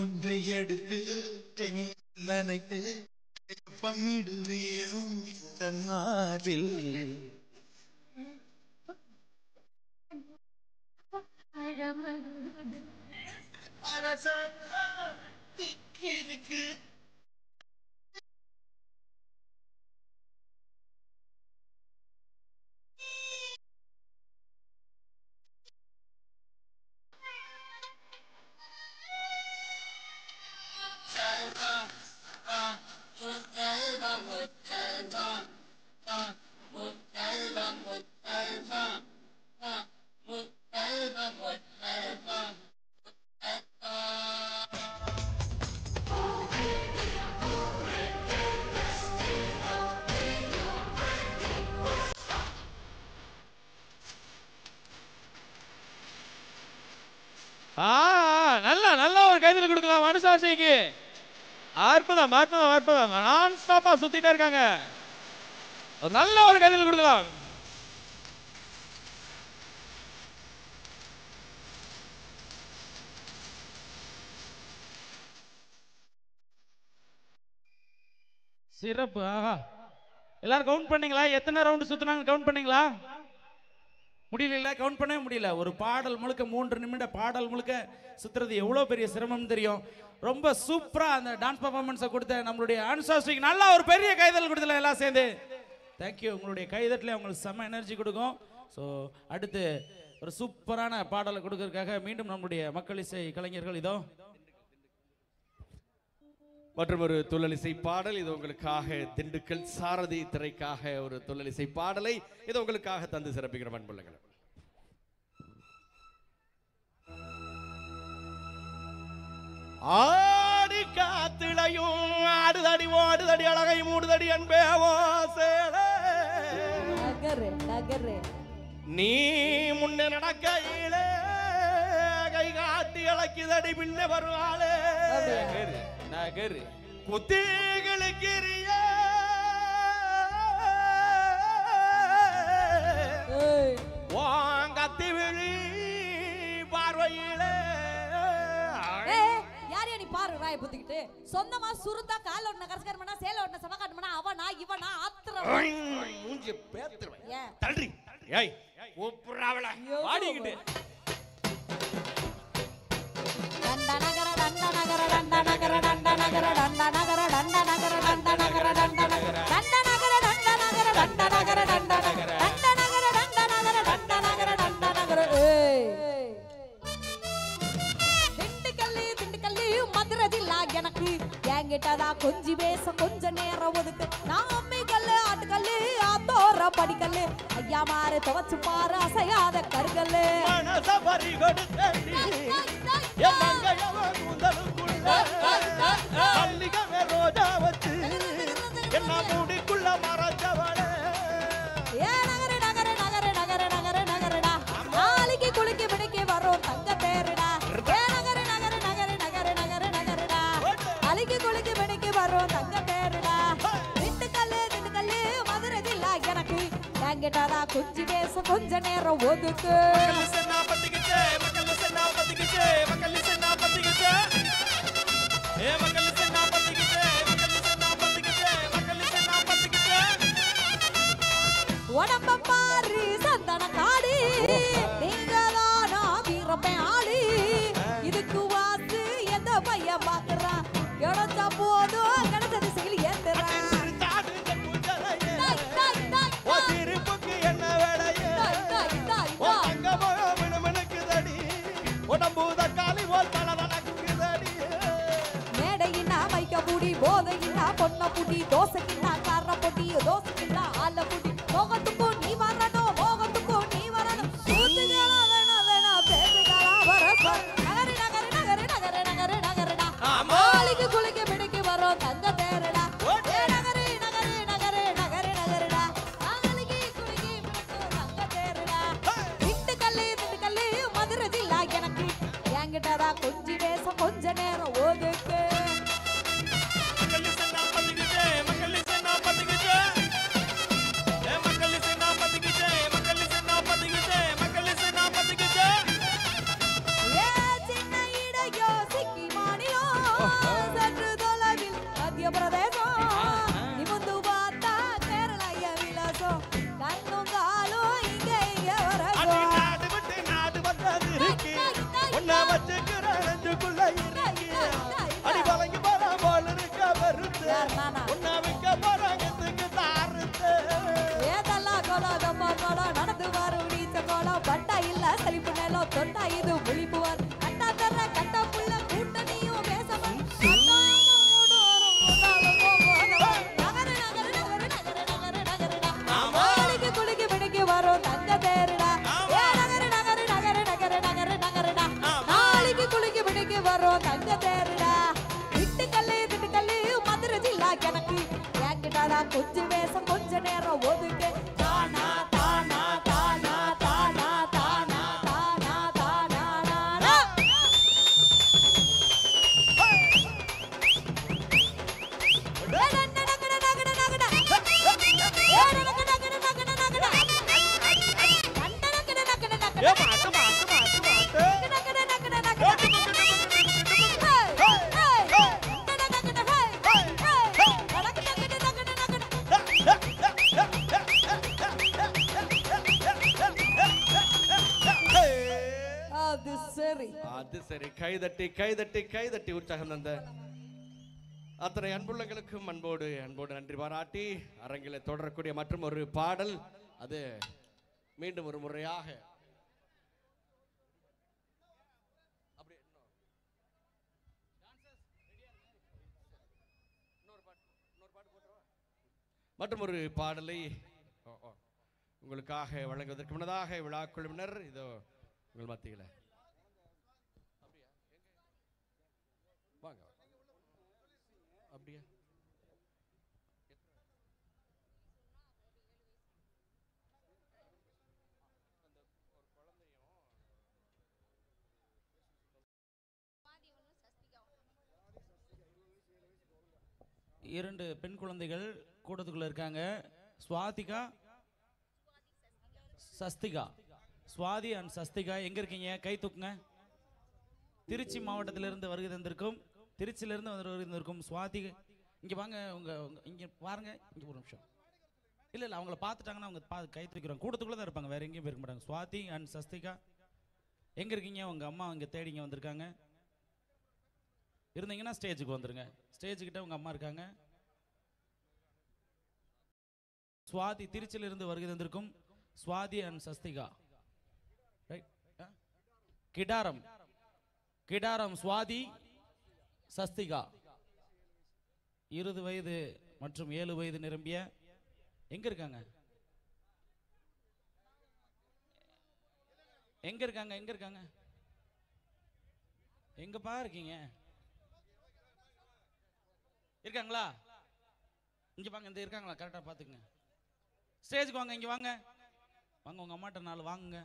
ஒன்றை எடுத்து நினைத்து பங்கிடுவேனும் தன்னாவில் இருக்கு. நல்ல நல்ல ஒரு கைதில் கொடுக்கலாம் மனுஷாசிக்கு. அற்புதம் அற்புதம் அற்புதம். நான் ஸ்டாப்பா சுத்திட்டே இருக்காங்க. நல்ல ஒரு கைதில் கொடுக்கலாம். சிறப்பு. ஆஹா, எல்லாரும் கவுண்ட் பண்ணீங்களா? எத்தனை ரவுண்ட் சுத்தினாங்க கவுண்ட் பண்ணீங்களா? முடியல, கவுண்ட் பண்ணவே முடியல. ஒரு பாடல் முழுக்க 3 நிமிட பாடல் முழுக்க சுத்துறது எவ்வளோ பெரிய சிரமம் தெரியும். ரொம்ப சூப்பரா அந்த டான்ஸ் பர்ஃபார்மன்ஸை கொடுத்த நம்மளுடைய அனுசாஸ்டிக்கு நல்லா ஒரு பெரிய கைதல் கொடுத்துல எல்லாம் சேர்ந்து. தேங்க்யூ. உங்களுடைய கைதட்டில் உங்களுக்கு செம்ம எனர்ஜி கொடுக்கும். ஸோ அடுத்து ஒரு சூப்பரான பாடலை கொடுக்கறதுக்காக மீண்டும் நம்முடைய மக்கள் இசை கலைஞர்கள் இதோ மற்றும் ஒரு துள்ளலிசை பாடல் இது உங்களுக்காக. திண்டுக்கல் சாரதி திரைக்காக ஒரு துள்ளலிசை பாடலை இது உங்களுக்காக தந்து சிறப்பிக்கிற அன்புள்ளங்கள். ஆடி காத்திளையும் ஆடுதடி ஓடுதடி அழகை மூடுதடி அன்பேவோ சேலே நீ முன்னே நடக்கையிலே கை காட்டி அழைக்குதடி பின்ன வருவாளே நகரு குத்திகளுக்கிறிய வாங்கத்தி விழி பார்வையிலே யாரையா நீ பாரு ராய புத்திக்கிட்டு சொந்தமா சுருந்தா கால ஓட்டுன கரஸ்காரமனா சேல ஓட்டுன சமகாட்டமனா அவனா இவனா ஆத்திரம் மூஞ்சி பேத்துறேன் தள்ளுறி. ஏய் கூப்பிடுறாவள வாடிக்கிட்டு டண்ட நகர டண்ட நகர டண்ட நகர டண்ட நகர டண்ட நகர டண்ட நகர டண்ட நகர டண்ட நகர டண்ட நகர டண்ட நகர டண்ட நகர டண்ட நகர டண்ட நகர டண்ட நகர டண்ட நகர டண்ட நகர ஏய் திண்டுக்கல்லி மதுரை ஜில்லா எனக்கு என்கிட்டதா கொஞ்சி பேச கொஞ்ச நேரம் ஒதுக்கு நான் அம்மிக்கல்லு ஆட்டுக்கல்லு ஆத்தோர படிக்கல்லு ஐயா மாறு துவச்சு பாரு அசையாத கருகல்லு மனசபரி கொடுத்தடி மல்லிகை ரோஜா வச்சு என்ன மூடிக்குள்ள மறைச்சவளே ஏ நகர நகர நகர நகர நகர நகரடா நாளைக்கு குளிக்க பிடிக்க வரும் தங்க தேருடா ஏ நகர நகர நகர நகர நகர நகரடா நாளைக்கு குளிக்க பிடிக்க வரும் தங்க தேருடா திண்டுக்கல்லு மதுரை ஜில்லா எனக்கு என்கிட்டதா கொஞ்சி பேச கொஞ்ச நேரம் ஒதுக்கு உடம்ப பாரு சந்தன காடு நீங்கதானா வீரப்பேன் ஆளு இதுக்கு வாசு எந்த பையன் பாக்குறான் எடச்சா போதும் கிடைச்சது சிகில் ஏத்துறான் மேடையின்னா மைக்க பூடி போதையின்னா பொண்ண பூட்டி தோசைக்கின்னா கார பொட்டி தோசைக்கின்னா ஆல பூட்டி மோகத்துக்கும் நீ வரணும் மோகத்துக்கும் நீ வரணும் சூத்துகளா வேணா பேசுகளா வரப்ப நகரு நகரு நகரு நகரு நகரு நகருடா மாளிகை குளிக்க பிடிக்க வரும் தங்க தேருடா நகரு நகரு நகரு நகரு நகருடா நாளைக்கு குளிக்க பிடிக்கும் தங்க தேருடா திண்டுக்கல்லு மதுரை ஜில்லா எனக்கு என்கிட்டதா கொஞ்சி பேச கொஞ்ச நேரம் ஒதுக்கு மக்கள் மத்திய பிரதேசம் நிமிந்து பார்த்தா கேரளைய விலாசம் கண்ணும் காலும் இங்க இங்க வரகும் நாடு விட்டு நாடு வந்தது இருக்கு ஒன்ன வச்சுக்கிற நெஞ்சுக்குள்ள இருக்கு அடி வளைஞ்சு போற போல இருக்க வருது ஒன்ன வைக்க போறாங்கத்துக்கு தாருது ஏதெல்லாம் கோலம் தம்மா கோலம் நடந்து வரும் நீச்ச கோலம் பட்டா இல்ல செழிப்பு நிலம் தொண்டா இது முழிப்புவார் கட்டா தர கட்டா புள்ள கூட்டணியும் பேசவன் குளிக்கு பிடிக்கு வரும் தங்க தேருடா நகரு நகரு நகரு நகரு நகரு நகருடா நாளைக்கு குளிக்கு பிடிக்கு வரும் தங்க தேருடா திட்டுக்கல்லு மதுரை ஜில்லா எனக்கு ஏங்கிட்டாடா கொஞ்சம் பேச கொஞ்ச நேரம் ஒதுக்கு தானா தானா தானா தானா தானா தானா தானா நானா அது சரி அது சரி. கைதட்டி கைதட்டி கைதட்டி உற்சாகம் தந்த அத்தனை அன்புள்ளங்களுக்கும் அன்போடு அன்போடு நன்றி பாராட்டி அரங்கில் தொடரக்கூடிய மற்றும் ஒரு பாடல் அது மீண்டும் ஒரு முறையாக மற்றும் ஒரு பாடலை உங்களுக்காக வழங்குவதற்கு முன்னதாக விழா குழுவினர் இதோ உங்கள் மத்தியில் வாங்க. அப்படியா? இரண்டு பெண் குழந்தைகள் கூட்டத்துக்குள்ள இருக்காங்க. ஸ்வாதிகா, சஸ்திகா. ஸ்வாதி அண்ட் சஸ்திகா எங்க இருக்கீங்க? கை தூக்குங்க. திருச்சி மாவட்டத்திலிருந்து வருகை தந்திருக்கும், திருச்சியிலிருந்து வருகை தந்திருக்கும் ஸ்வாதி இங்க வாங்க. உங்க இங்க பாருங்க, இங்க ஒரு நிமிஷம். இல்ல இல்ல, அவங்கள பார்த்துட்டாங்கன்னா அவங்க கை தூக்கிறோம். கூட்டத்துக்குள்ள தான் இருப்பாங்க, வேற எங்கேயும் இருக்க மாட்டாங்க. ஸ்வாதி அண்ட் சஸ்திகா எங்க இருக்கீங்க? உங்க அம்மா இங்க தேடிங்க வந்திருக்காங்க. இருந்தீங்கன்னா ஸ்டேஜுக்கு வந்துருங்க. ஸ்டேஜுக்கிட்ட உங்க அம்மா இருக்காங்க. ஸ்வாதி திருச்சியிலிருந்து வருகை தந்திருக்கும் ஸ்வாதி அண்ட் சஸ்திகா. கிடாரம் கிடாரம் ஸ்வாதி சஸ்திகா 20 வயது மற்றும் 7 வயது நிரம்பிய எங்க இருக்காங்க? எங்க இருக்காங்க? எங்க இருக்காங்க? எங்கப்பா இருக்கீங்க? இருக்காங்களா? இங்க வாங்க. இந்த இருக்காங்களா? கரெக்டா பாத்துக்கங்க. ஸ்டேஜுக்கு வாங்க. இங்க வாங்க. வாங்க, உங்க அம்மாட்ட 4 வாங்குங்க.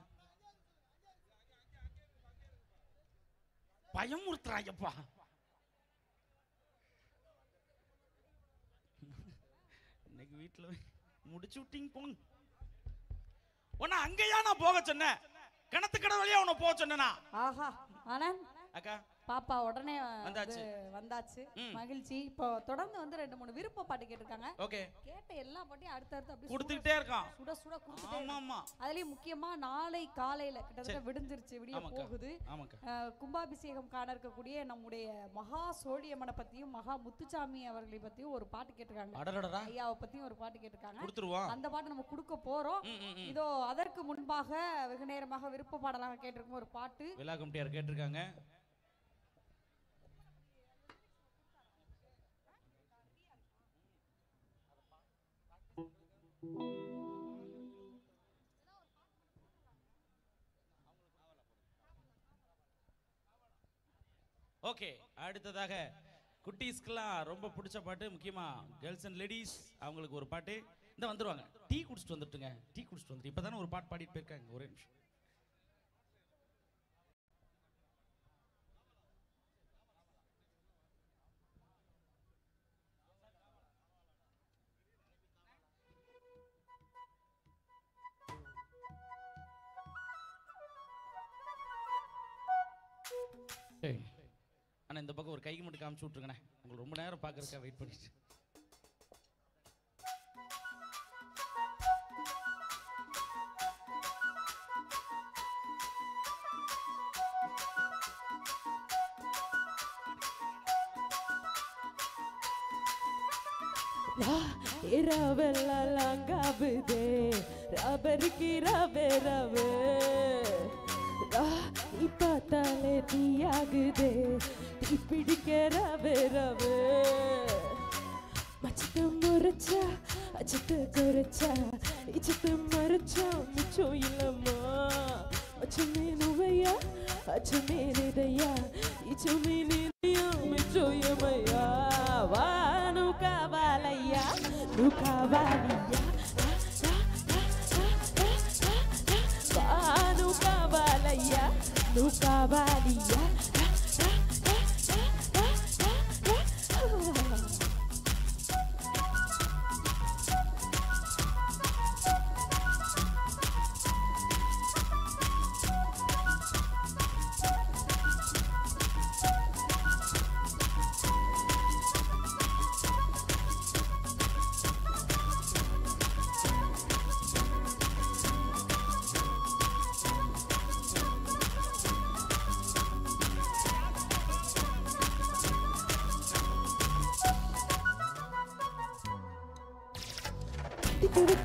பயமுறுத்துறாங்கப்பா. இன்னைக்கு வீட்டுல முடிச்சு விட்டீங்க போங்க. உன்ன அங்கேயா நான் போக சொன்னேன்? கிணத்து கடை வழியா உன்னை போக சொன்னா? ஆஹா ஆனந்த் அக்கா பாப்பா உடனே வந்தாச்சு. மகிழ்ச்சி. இப்போ தொடர்ந்து வந்து 2-3 விருப்ப பாட்டு கேட்டிருக்காங்க. ஓகே, கேட்ட எல்லா பாட்டையும் அடுத்தடுத்து அப்படியே கொடுத்துக்கிட்டே இருக்கான். சுட சுட கொடுத்துட்டே. ஆமா. அதுலயும் முக்கியமா நாளை காலையில கிட்டத்தட்ட விடிஞ்சிருச்சு, விடிய போகுது. கும்பாபிஷேகம் காண இருக்கக்கூடிய நம்முடைய மகா சோழியம்மனை பத்தியும் மகா முத்துசாமி அவர்களை பத்தியும் ஒரு பாட்டு கேட்டிருக்காங்க. ஐயாவை பத்தியும் ஒரு பாட்டு கேட்டிருக்காங்க. அந்த பாட்டு நம்ம கொடுக்க போறோம். இதோ அதற்கு முன்பாக வெகு நேரமாக விருப்ப பாடலாக கேட்டிருக்கும் ஒரு பாட்டு விழா கமிட்டியார் கேட்டிருக்காங்க. ஓகே, அடுத்ததாக குட்டீஸ்க்கெல்லாம் ரொம்ப பிடிச்ச பாட்டு, முக்கியமா கேர்ள்ஸ் அண்ட் லேடிஸ் அவங்களுக்கு ஒரு பாட்டு. இந்த வந்துருவாங்க. டீ குடிச்சிட்டு வந்துட்டுங்க. டீ குடிச்சிட்டு வந்துட்டு இப்பதானே ஒரு பாட்டு பாடிட்டு போயிருக்காங்க. ஒரே நிமிஷம். ஆனால் இந்த பக்கம் ஒரு கைக்கு மட்டும் காமிச்சு விட்ருங்கண்ணே, உங்களுக்கு ரொம்ப நேரம் பார்க்குறக்கா வெயிட் பண்ணிட்டு. இரவெல்லாம் காவுதே ரபருக்கு ரவே ரவே நீ பார்த்தாலே தீயாகுதே தீ பிடிக்க ரவே ரவே மச்சத்தை முறைச்சா அச்சத்தை குறைச்சா இச்சத்தை மறைச்சா மிச்சம் இல்லம்மா அச்சமே நுவையா அச்சமே நிதையா இச்சமே நிதையா மிச்சம் எமையா வா Nukavalaya, Nukavalia, Nukavalaya, Nukavalia.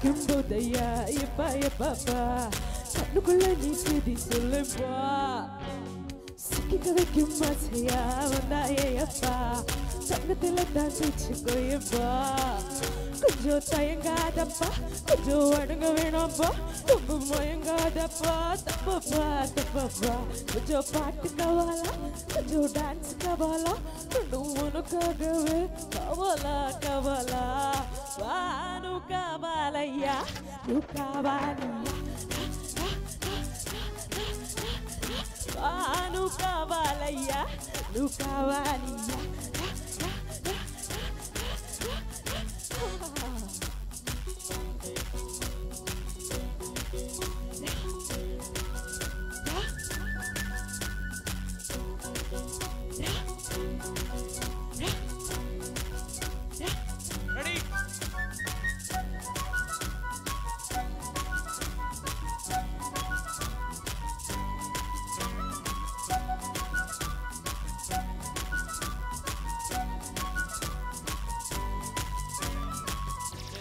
Kumbodeya, yepa yepa pa, kanukulla ni sidi sulempa. Sikika kumasiya, wanda yepa, sangatila dansi chiko yepa. Kujo tayanga dappa, kujo adunga venappa, tumbu moyanga dappa, tappa tappa. Kujo paat kavala, kujo dance kavala, kundu unukagave kavala kavala. Nukavalaya, Nukavalia, Nukavalaya, Nukavalia.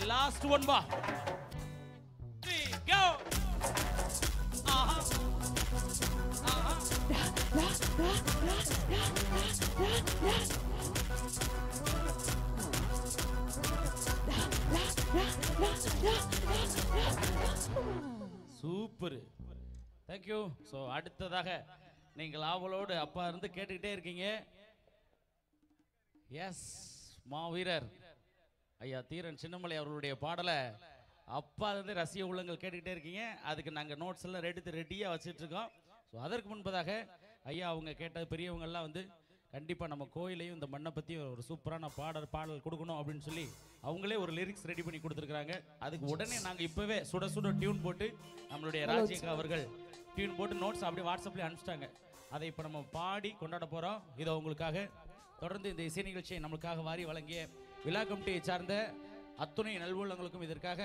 Last one ba. 3 go. Super. Thank you. So அடுத்ததாக நீங்கள் ஆவலோடு அப்பா இருந்து கேட்டுக்கிட்டே இருக்கீங்க. S மாவீரர் ஐயா தீரன் சின்னமலை அவர்களுடைய பாடலை அப்பா இருந்து ரசிக உள்ளங்கள் கேட்டுக்கிட்டே இருக்கீங்க. அதுக்கு நாங்கள் நோட்ஸ் எல்லாம் ரெடியாக வச்சுட்டு இருக்கோம். ஸோ அதற்கு முன்பதாக ஐயா அவங்க கேட்ட பெரியவங்கள்லாம் வந்து கண்டிப்பாக நம்ம கோயிலையும் இந்த மண்ணை பற்றி ஒரு சூப்பரான பாடல் கொடுக்கணும் அப்படின்னு சொல்லி அவங்களே ஒரு லிரிக்ஸ் ரெடி பண்ணி கொடுத்துருக்குறாங்க. அதுக்கு உடனே நாங்கள் இப்போவே சுட சுட டியூன் போட்டு நம்மளுடைய ராஜேகா அவர்கள் டியூன் போட்டு நோட்ஸ் அப்படியே வாட்ஸ்அப்லேயே அனுப்பிச்சிட்டாங்க. அதை இப்போ நம்ம பாடி கொண்டாட போகிறோம். இதை உங்களுக்காக தொடர்ந்து இந்த இசை நிகழ்ச்சியை நம்மளுக்காக வாரி வழங்கிய விழா கமிட்டியை சார்ந்த அத்துணை நல்வுள்ளங்களுக்கும் இதற்காக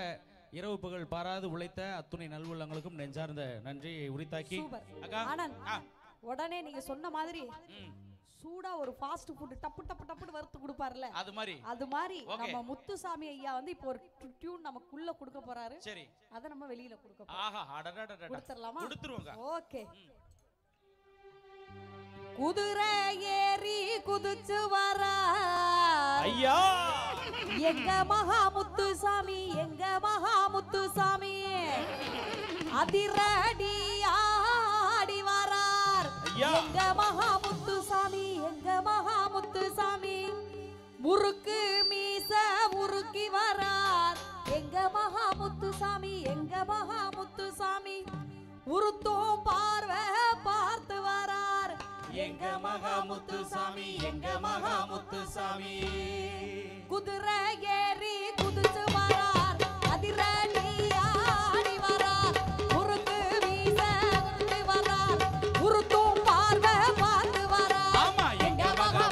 இரவு பகல் பாராது உழைத்த அத்துணை நல்வுள்ளங்களுக்கும் நெஞ்சார்ந்த நன்றியை உரித்தாக்கி உடனே நீங்க சொன்ன மாதிரி சூடா ஒரு ஃபாஸ்ட் ஃபுட் டப்பு டப்பு டப்புன்னு வறுத்து கொடுப்பார்ல, அது மாதிரி நம்ம முத்துசாமி ஐயா வந்து இப்போ ஒரு டியூன் நமக்குள்ள கொடுக்க போறாரு. சரி, அத நம்ம வெளியில கொடுக்க போறோம். ஆஹா அடடடட கொடுத்துறலாமா? கொடுத்துருவோங்க. ஓகே. குதிரை ஏறி குதிச்சு வரா ஐயா எங்க மகாமுத்துசாமி, எங்க மகாமுத்துசாமி அதிரடி ஆடி வரார். எங்க மகாமுத்துசாமி, எங்க மகாமுத்துசாமி முறுக்கு மீச முறுக்கி வரார். எங்க மகாமுத்துசாமி, எங்க மகாமுத்துசாமி உருத்தும் பார்வை பார்த்து வரார். எங்க மகாமுத்துசாமி, எங்க மகாமுத்துசாமி குதிரை ஏறி குதிச்சு வரார். அதிரடி ஆடி வரார். முறுக்கு வீச வரார். உருத்தும் பார்வை பார்த்து வரார். எங்க மகா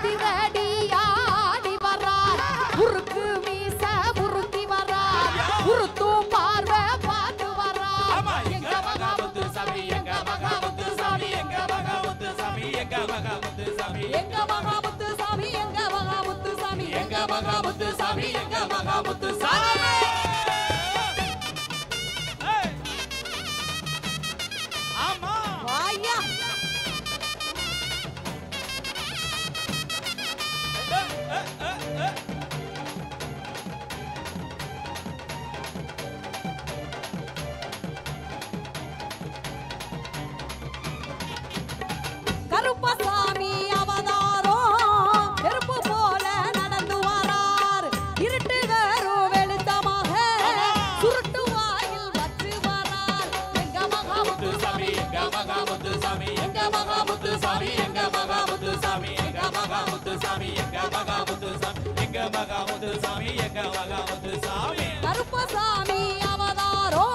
அதிரடியாடி வரார் முறுக்கு மீச முறுக்கி வரார் முறுத்தும் பார்வை பார்த்து வரார் எங்க மகா முத்துசாமி எங்க மகா முத்துசாமி எங்க மகா முத்துசாமி எங்க மகா முத்துசாமி எங்க மகா முத்துசாமி எங்க மகா முத்துசாமி எங்க மகா முத்துசாமி எங்க மகா முத்துசாமி ஆமா வாயா கருப்பசாமி அவதாரம் நெருப்பு போல நடந்து வரார் இருட்டு வேறும் வெளுத்தமாக சுருட்டு வாயில் வச்சு வரார் எங்க மகா முத்துசாமி எங்க மகா முத்துசாமி எங்க மகா முத்துசாமி எங்க மகா முத்துசாமி எங்க மகா முத்துசாமி எங்க மகா முத்துசாமி எங்க மகா முத்துசாமி எங்க மகா முத்துசாமி கருப்பசாமி அவதாரம்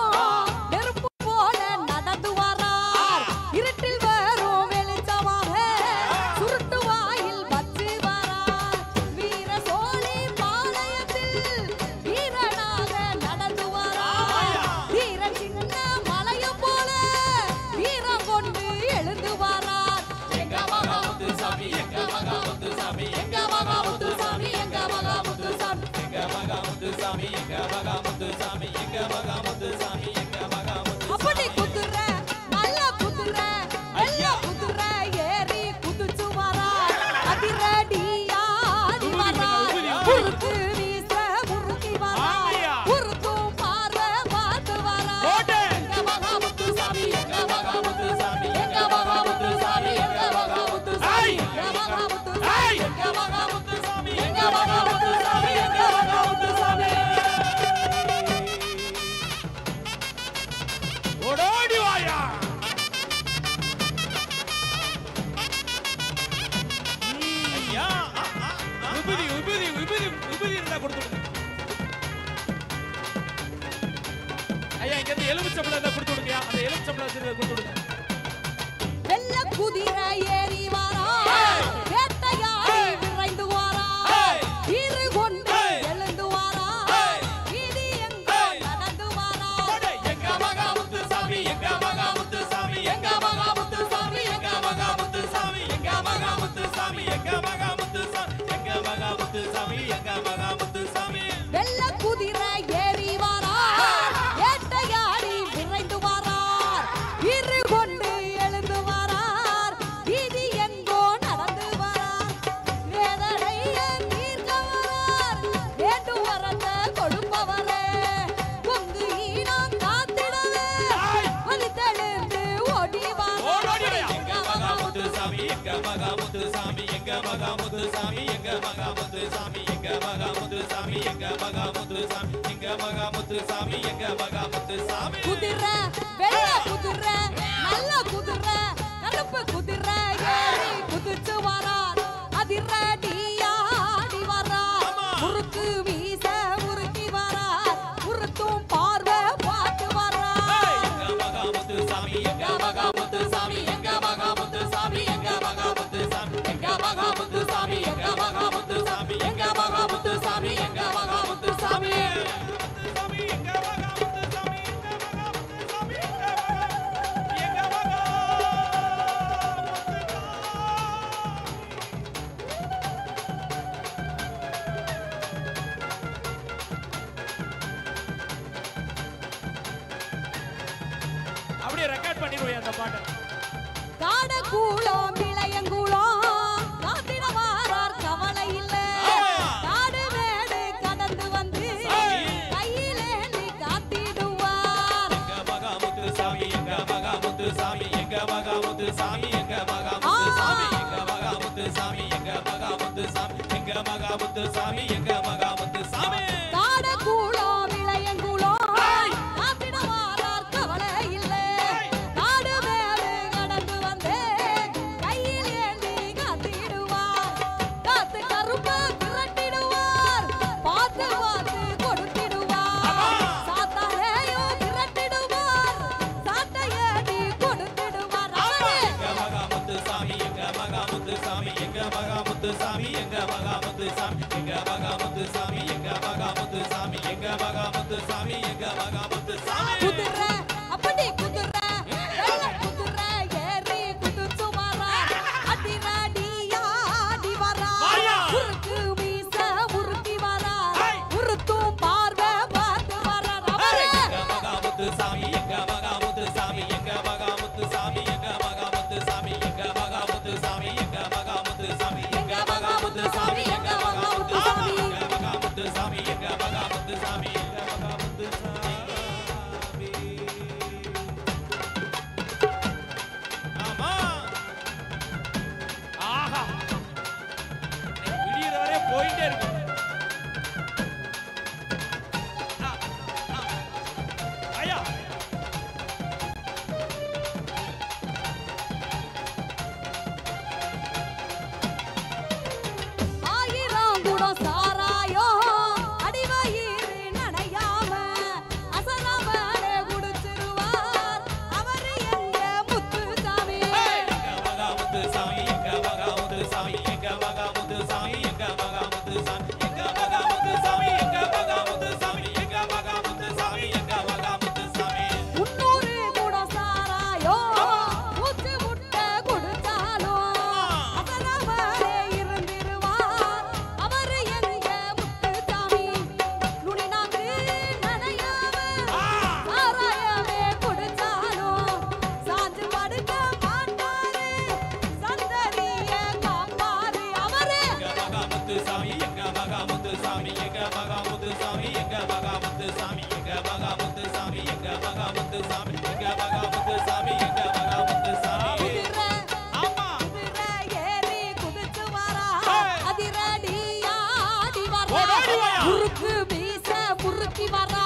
நெருப்பு போல நடந்து வரார் இருட்டில் வேறும் வெளிச்சமாக சுருட்டு வாயில் வச்சு வரார் வீர சோழி பாளையத்தில் வீரனாக நடந்து வரார் வீர சின்ன மலையம் போல வீரம் கொண்டு எழுந்து வரார் எங்க மகா முத்துசாமி எங்க மகா முத்துசாமி எங்க மகா முத்துசாமி எங்க மகா முத்துசாமி எங்க மகா முத்துசாமி எங்க மகா முத்துசாமி எங்க மகா முத்துசாமி எங்க மகா முத்துசாமி அப்படி குதிரை நல்ல குதிரை எல்லா குதிரை ஏறி குதிச்சு வரார் அதிரடியாடி வரார் முறுக்கு வீச முறுக்கி வரார் முறுக்கும் பார்வை பார்த்து வரார் எங்க மகா முத்துசாமி எங்க மகா முத்துசாமி எங்க மகா முத்துசாமி எங்க மகா முத்துசாமி எங்க மகா முத்துசாமி எங்க மகா முத்துசாமி எங்க மகா முத்துசாமி எங்க மகா முத்துசாமி ஓடோடி வாயா ஐயா விபூதி விபூதி விபூதி விபூதி இருந்தா கொடுத்துடுங்க ஐயா இங்க இருந்து எலுமிச்சம்பழம் இருந்தா கொடுத்து விடுங்க அந்த எலுமிச்சம்பழம் வச்சிருக்க கொடுத்து விடுங்க வெள்ள குதிரை ஏறி வரார் வேட்டையாடி விரைந்து வரார் இரு கொண்டு எழுந்து வரார் இது எங்கோ நடந்து வரார் எங்க மகா முத்துசாமி எங்க மகா முத்துசாமி எங்க மகா முத்துசாமி எங்க மகா முத்துசாமி எங்க மகா முத்துசாமி எங்க மகா முத்துசாமி எங்க மகா முத்துசாமி எங்க மகா முத்துசாமி வெள்ள குதிரை ஏறி வரார் வேட்டையாடி விரைந்து வரார் இரு கொண்டு எழுந்து வரார் இது எங்கோ நடந்து வரார் வேதனைய தீர்க்க வரார் வேண்டு வரத கொடுப்பவரே பொங்கு ஈனம் காத்திடவே வலித்தெழுந்து ஓடி வரார் எங்க மகா முத்துசாமி எங்க மகா முத்துசாமி எங்க மகா முத்துசாமி எங்க மகா முத்துசாமி எங்க மகா முத்துசாமி எங்க மகா முத்துசாமி எங்க மகா முத்துசாமி எங்க மகா முத்துசாமி குதிரை வெள்ள குதிரை நல்ல குதிரை கருப்பு குதிரை ஏறி குதிச்சு வரார் அதிரடியாடி வரார் முறுக்கு வீச முறுக்கி வரார் முறுத்தும் பார்வை பார்த்து வரார் எங்க மகா முத்துசாமி எங்க மகா முத்துசாமி எங்க மகா முத்துசாமி எங்க மகா முத்துசாமி எங்க மகா முத்துசாமி எங்க மகா முத்துசாமி எங்க மகா முத்துசாமி எங்க மகா முத்துசாமி அப்படியே ரெக்கார்ட் பண்ணிடுவோம் அந்த பாட்டை காட கூளம் இளையங்குளம் காத்திட வாரார் கவலை இல்ல காடு மேடு கடந்து வந்து கையிலே நீ காத்திடுவார் எங்க மகா முத்துசாமி எங்க மகா முத்துசாமி எங்க மகா முத்துசாமி எங்க மகா முத்துசாமி எங்க மகா முத்துசாமி எங்க மகா முத்துசாமி எங்க மகா முத்துசாமி எங்க மகா முத்துசாமி காட கூளம் இளையங்குளம் காத்திட வாரார் கவலை இல்ல காடு மேடு கடந்து வந்து கையிலே நீ காத்திடுவார் காத்து கருப்ப திரட்டிடுவார் பார்த்து பார்த்து கொடுத்திடுவார் சாத்தாரையும் திரட்டிடுவார் சாட்டையடி கொடுத்திடுவார் எங்க மகா முத்துசாமி எங்க மகா முத்துசாமி எங்க மகா முத்துசாமி எங்க மகாமுத்து சாமி எங்க மகாமுத்து சாமி எங்க மகாமுத்து சாமி எங்க மகாமுத்து சாமி குதிரை அப்படி குதிரை வெள்ள குதிரை ஏறி குதிச்சு வரா அதிரடியா ஆடி வரா உருக்கு மீச உருக்கி வரா உருத்தும் பார்வை பார்த்து வரா எங்க மகாமுத்து சாமி எங்க மகாமுத்து சாமி எங்க மகாமுத்து சாமி எங்க மகாமுத்து சாமி எங்க மகாமுத்து சாமி எங்க மகாமுத்து சாமி எங்க மகாமுத்து சாமி எங்க மகாமுத்து சாமி எங்க மகாமுத்து சாமி எங்க மகாமுத்து சாமி எங்க மகாமுத்து சாமி ஆமா ஆஹா விடியற வரை போயிட்டே இருக்கு ஐயா ஆயிரம் குடம் சாராயோ அடிவயிறு நனையாம அசராமலே குடிச்சிருவார் அவரு எங்க முத்துசாமி எங்க மகாமுத்து சாமி எங்க மகாமுத்து சாமி எங்க மகாமுத்து சாமி எங்க மகாமுத்து சாமி எங்க மகாமுத்து சாமி எங்க மகாமுத்து சாமி எங்க மகாமுத்து சாமி எங்க மகாமுத்து சாமி 300 குடம் சாராயோ மூச்சு முட்டை குடிச்சாலும் அசராமலே இருந்திருவார் அவரு எங்க முத்துசாமி நுனி நாக்கு நனையாம சாராயமே குடிச்சாலும் சாஞ்சு படுக்க மாட்டாரு சந்ததிய காப்பாரு அவரு எங்க மகாமுத்து சாமி எங்க மகாமுத்து சாமி எங்க மகாமுத்து சாமி எங்க மகாமுத்து சாமி எங்க மகாமுத்து சாமி எங்க மகாமுத்து சாமி எங்க மகாமுத்து சாமி எங்க மகாமுத்து சாமி குதிரை ஆமா குதிரை ஏறி குதிச்சு வரா அதிரடியா ஆடி வரா ஓடி வாயா. முறுக்கு மீச முறுக்கி வரா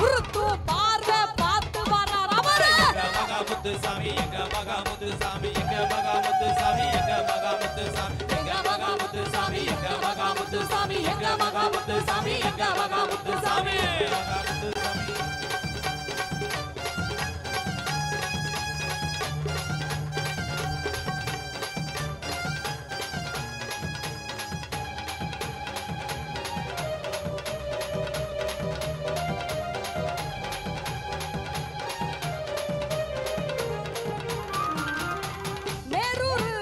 முறுக்கு பார்வை பார்த்து வரா அவரு எங்க மகாமுத்து சாமி எங்க மகாமுத்து சாமி எங்க மகாமுத்து சாமி எங்க மகாமுத்து சாமி எங்க மகாமுத்து சாமி எங்க மகாமுத்து சாமி எங்க மகாமுத்து சாமி எங்க மகாமுத்து சாமி மகாமுத்து சாமி நேரூரே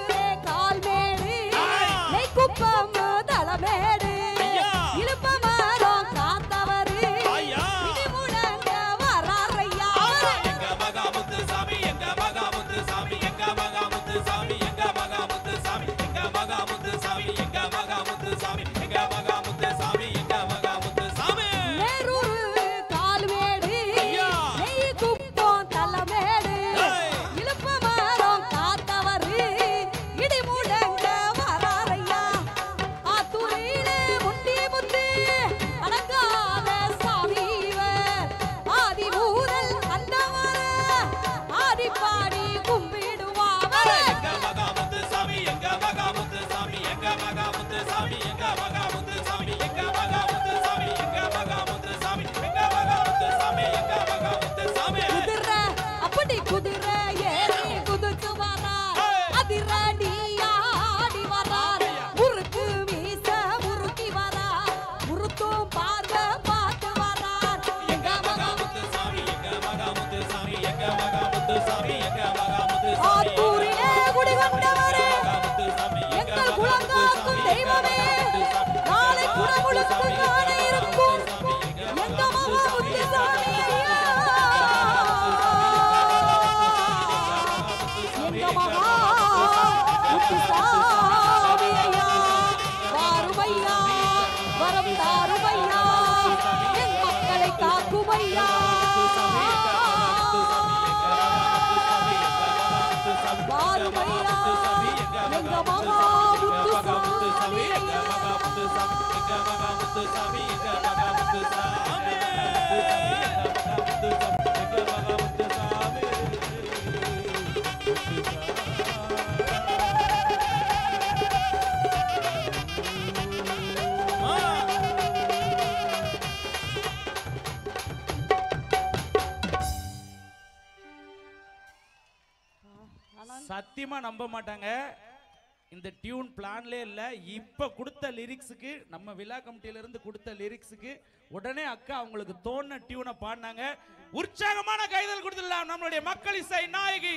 கால்மேடு நெய்க்குப்பம் தலமேடு ஐயா. இழுப்ப மரம் காத்தவரு ஐயா. இடி முழங்க வராரையா எங்க மகாமுத்து சாமி எங்க மகாமுத்து சாமி எங்க மகாமுத்து சாமி எங்க மகாமுத்து சாமி எங்க மகாமுத்து சாமி எங்க மகாமுத்து சாமி எங்க மகாமுத்து சாமி எங்க மகாமுத்து சாமி நேரூரு கால்மேடு ஐயா. நெய்க்குப்பம் தலமேடு ஏய். இழுப்ப மரம் காத்தவரு இடி முழங்க வராரையா ஆத்தூரிலே முண்டி முத்தி அடங்காத சாமி இவர் ஆதி ஊரல் அந்தவர ஆடி பாடி கும்பிடுவாவர் எங்க மகாமுத்து சாமி எங்க மகாமுத்து சாமி எங்க மகாமுத்து சாமி எங்க மகாமுத்து சாமி எங்க மகாமுத்து சாமி எங்க மகாமுத்து சாமி எங்க மகாமுத்து சாமி எங்க மகாமுத்து சாமி குதிரை அப்படி குதிரை ஏறி குதிச்சு வரார் அதிரடியா ஆடி வரார் முறுக்கு மீச முறுக்கி வரார் முறுத்தும் பார்வை பார்த்து வரார் எங்க மகாமுத்து சாமி எங்க மகாமுத்து சாமி எங்க மகாமுத்து சாமி எங்க மகாமுத்து சாமி ஆத்தூரிலே குடிகொண்டவரே மகாமுத்து சாமி எங்கள் குலங்காக்கும் தெய்வமே நாளை குலமுழுக்கு காண இருக்கும் எங்க மகாமுத்து சாமி ஐயா எங்க மகாமுத்து சாமி ஐயா வாருமையா வரம் தாருமையா என் மக்களை காக்குமையா வாருமையா எங்க மகாமுத்து சாமி ஐயா சத்தியமா நம்ப மாட்டாங்க. இந்த டியூன் பிளான்லே இல்ல, இப்ப கொடுத்த லிரிக்ஸுக்கு, நம்ம விழா கமிட்டியில இருந்து கொடுத்த லிரிக்ஸுக்கு உடனே அக்கா அவங்களுக்கு தோணுன டியூனை பாடினாங்க. உற்சாகமான கைதல் கொடுத்துடலாம் நம்மளுடைய மக்கள் இசை நாயகி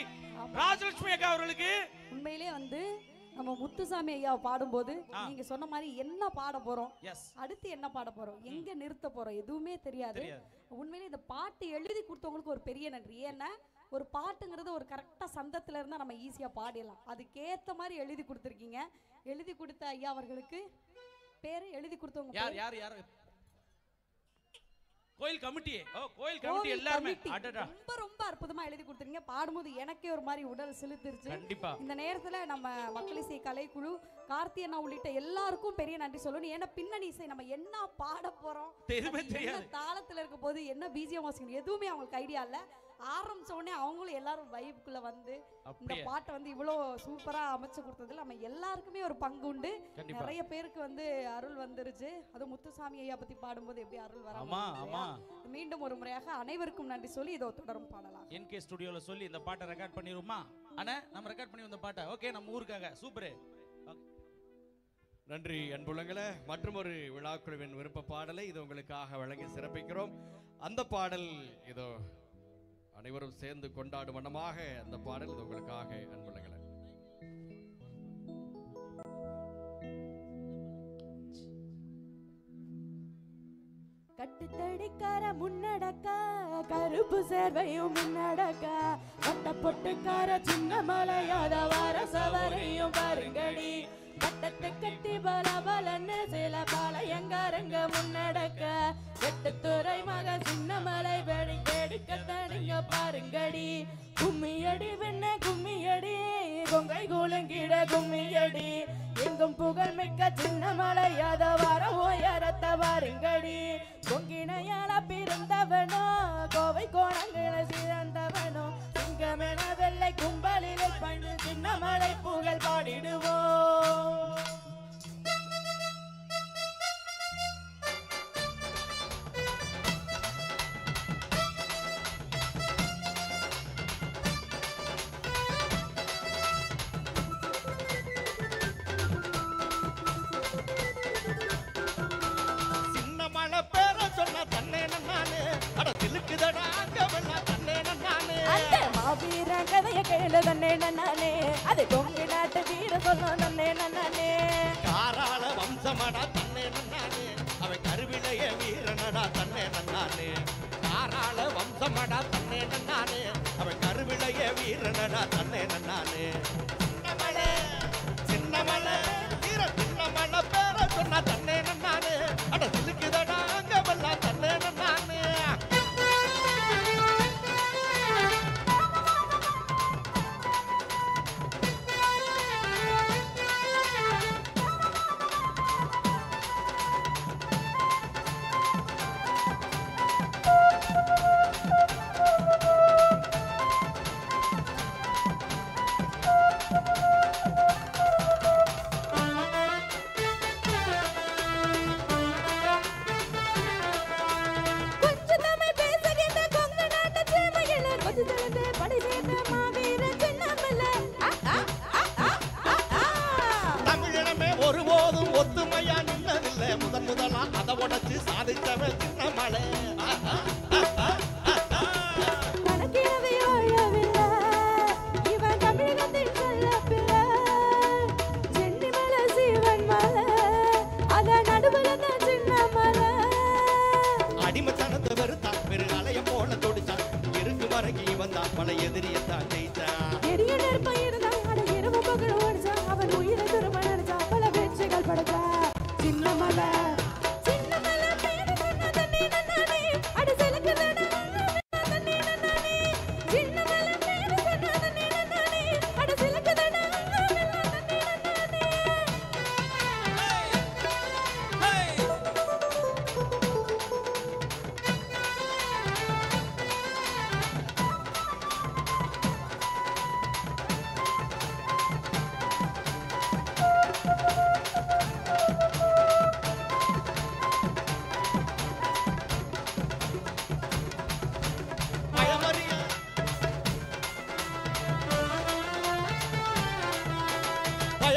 ராஜலட்சுமி அக்கா அவர்களுக்கு. உண்மையிலே வந்து நம்ம முத்துசாமி ஐயா பாடும்போது நீங்க சொன்ன மாதிரி என்ன பாட போறோம், அடுத்து என்ன பாட போறோம், எங்க நிறுத்த போறோம் எதுவுமே தெரியாது. உண்மையிலே இந்த பாட்டு எழுதி கொடுத்தவங்களுக்கு ஒரு பெரிய நன்றி. ஏன்னா ஒரு பாட்டுங்கிறது ஒரு கரெக்டா சந்தத்துல இருந்தா நம்ம ஈஸியா பாடிடலாம். அதுக்கேத்த மாதிரி எழுதி கொடுத்துருக்கீங்க. எழுதி கொடுத்த ஐயா அவர்களுக்கு பேரு, எழுதி கொடுத்தவங்க யார் யார் யார்? கோயில் கமிட்டி. கோயில் கமிட்டி எல்லாரும் ரொம்ப ரொம்ப அற்புதமா எழுதி கொடுத்துருங்க. பாடும்போது எனக்கே ஒரு மாதிரி உடல் சிலுத்துருச்சு. கண்டிப்பா இந்த நேரத்துல நம்ம மக்கள் இசை கலைக்குழு, கார்த்தி அண்ணா உள்ளிட்ட எல்லாருக்கும் பெரிய நன்றி சொல்லணும். ஏன்னா பின்னணி இசை நம்ம என்ன பாட போறோம், என்ன தாளத்துல இருக்க போது, என்ன பிஜிஎம் வாசிக்கணும் எதுவுமே அவங்களுக்கு ஐடியா இல்ல. ஆரம்பிச்ச உடனே அவங்களும் எல்லாரும் வைப்புக்குள்ள வந்து இந்த பாட்டை வந்து இவ்வளவு சூப்பரா அமைச்சு கொடுத்ததுல நம்ம எல்லாருக்குமே ஒரு பங்கு உண்டு. நிறைய பேருக்கு வந்து அருள் வந்துருச்சு. அது முத்துசாமி ஐயா பத்தி பாடும்போது எப்படி அருள் வராம. மீண்டும் ஒரு முறையாக அனைவருக்கும் நன்றி சொல்லி இதோ தொடரும் பாடலாம். என்கே ஸ்டுடியோல சொல்லி இந்த பாட்டை ரெக்கார்ட் பண்ணிருமா அண்ணா? நம்ம ரெக்கார்ட் பண்ணி வந்த பாட்டை ஓகே நம்ம ஊருக்காக சூப்பர். நன்றி அன்புள்ளங்களே. மற்றும் ஒரு விழாக்குழுவின் விருப்ப பாடலை இது உங்களுக்காக வழங்கி சிறப்பிக்கிறோம். அந்த பாடல் இதோ அனைவரும் சேர்ந்து கொண்டாடும் வண்ணமாக அந்த பாடல் இது உங்களுக்காக அன்புள்ளங்களே. கட்டுத்தடிக்கார முன்னடக்க, கருப்பு சேர்வையும் முன்னடக்க, வட்ட பொட்டுக்கார சின்ன மலையாத வரசவரையும் பாருங்கடி, கட்டத்தை கட்டி பல பலன்னு சில பாளையங்காரங்க முன்னடக்க, வெட்டுத்துறை மக சின்ன மலை வெடி கெடுக்க தனிங்க பாருங்கடி, கும்மியடி வெண்ண கும்மியடி, கொங்கை கூலங்கிட கும்மியடி, எங்கும் புகழ் மிக்க சின்ன மலையாத வர உயரத்த பாருங்கடி, பொங்கினையால பிறந்தவனோ கோவை கோணங்கள சிறந்தவனோ, சிங்கமென வெள்ளை கும்பலில் பண்டு சின்ன மலை புகழ் பாடிடுவோம். அது கொங்கு நாட்டு வீர சொல்லும் தன்னே நானே, காராள வம்சமடா தன்னே நானே, அவன் கருவிலைய வீரனடா தன்னே நானே, காராள வம்சமடா தன்னே நானே, அவன் கருவிலைய வீரனடா தன்னே நானே, சின்னமலை சின்னமலை வீர சின்னமலை பேர சொன்னா தன்னே நானே, அட சிலுக்குதடா அங்க வல்லா தன்னே நானே. தமிழினமே ஒருபோதும் ஒத்துமையா நின்னதில்லை, முதன் முதலா அதை உடைச்சு சாதித்தவன் சின்னமலை. அடிமத்தனத்தை வெறுத்தான், பெரு அலைய போல தொடிச்சான், இருக்கு மறக்கி வந்தான், பல எதிரியத்தான் ஜெயிச்சான். அவன் உயிரை திரும்ப நினைச்சா பல வெற்றிகள் படுத்தா சின்னமலை.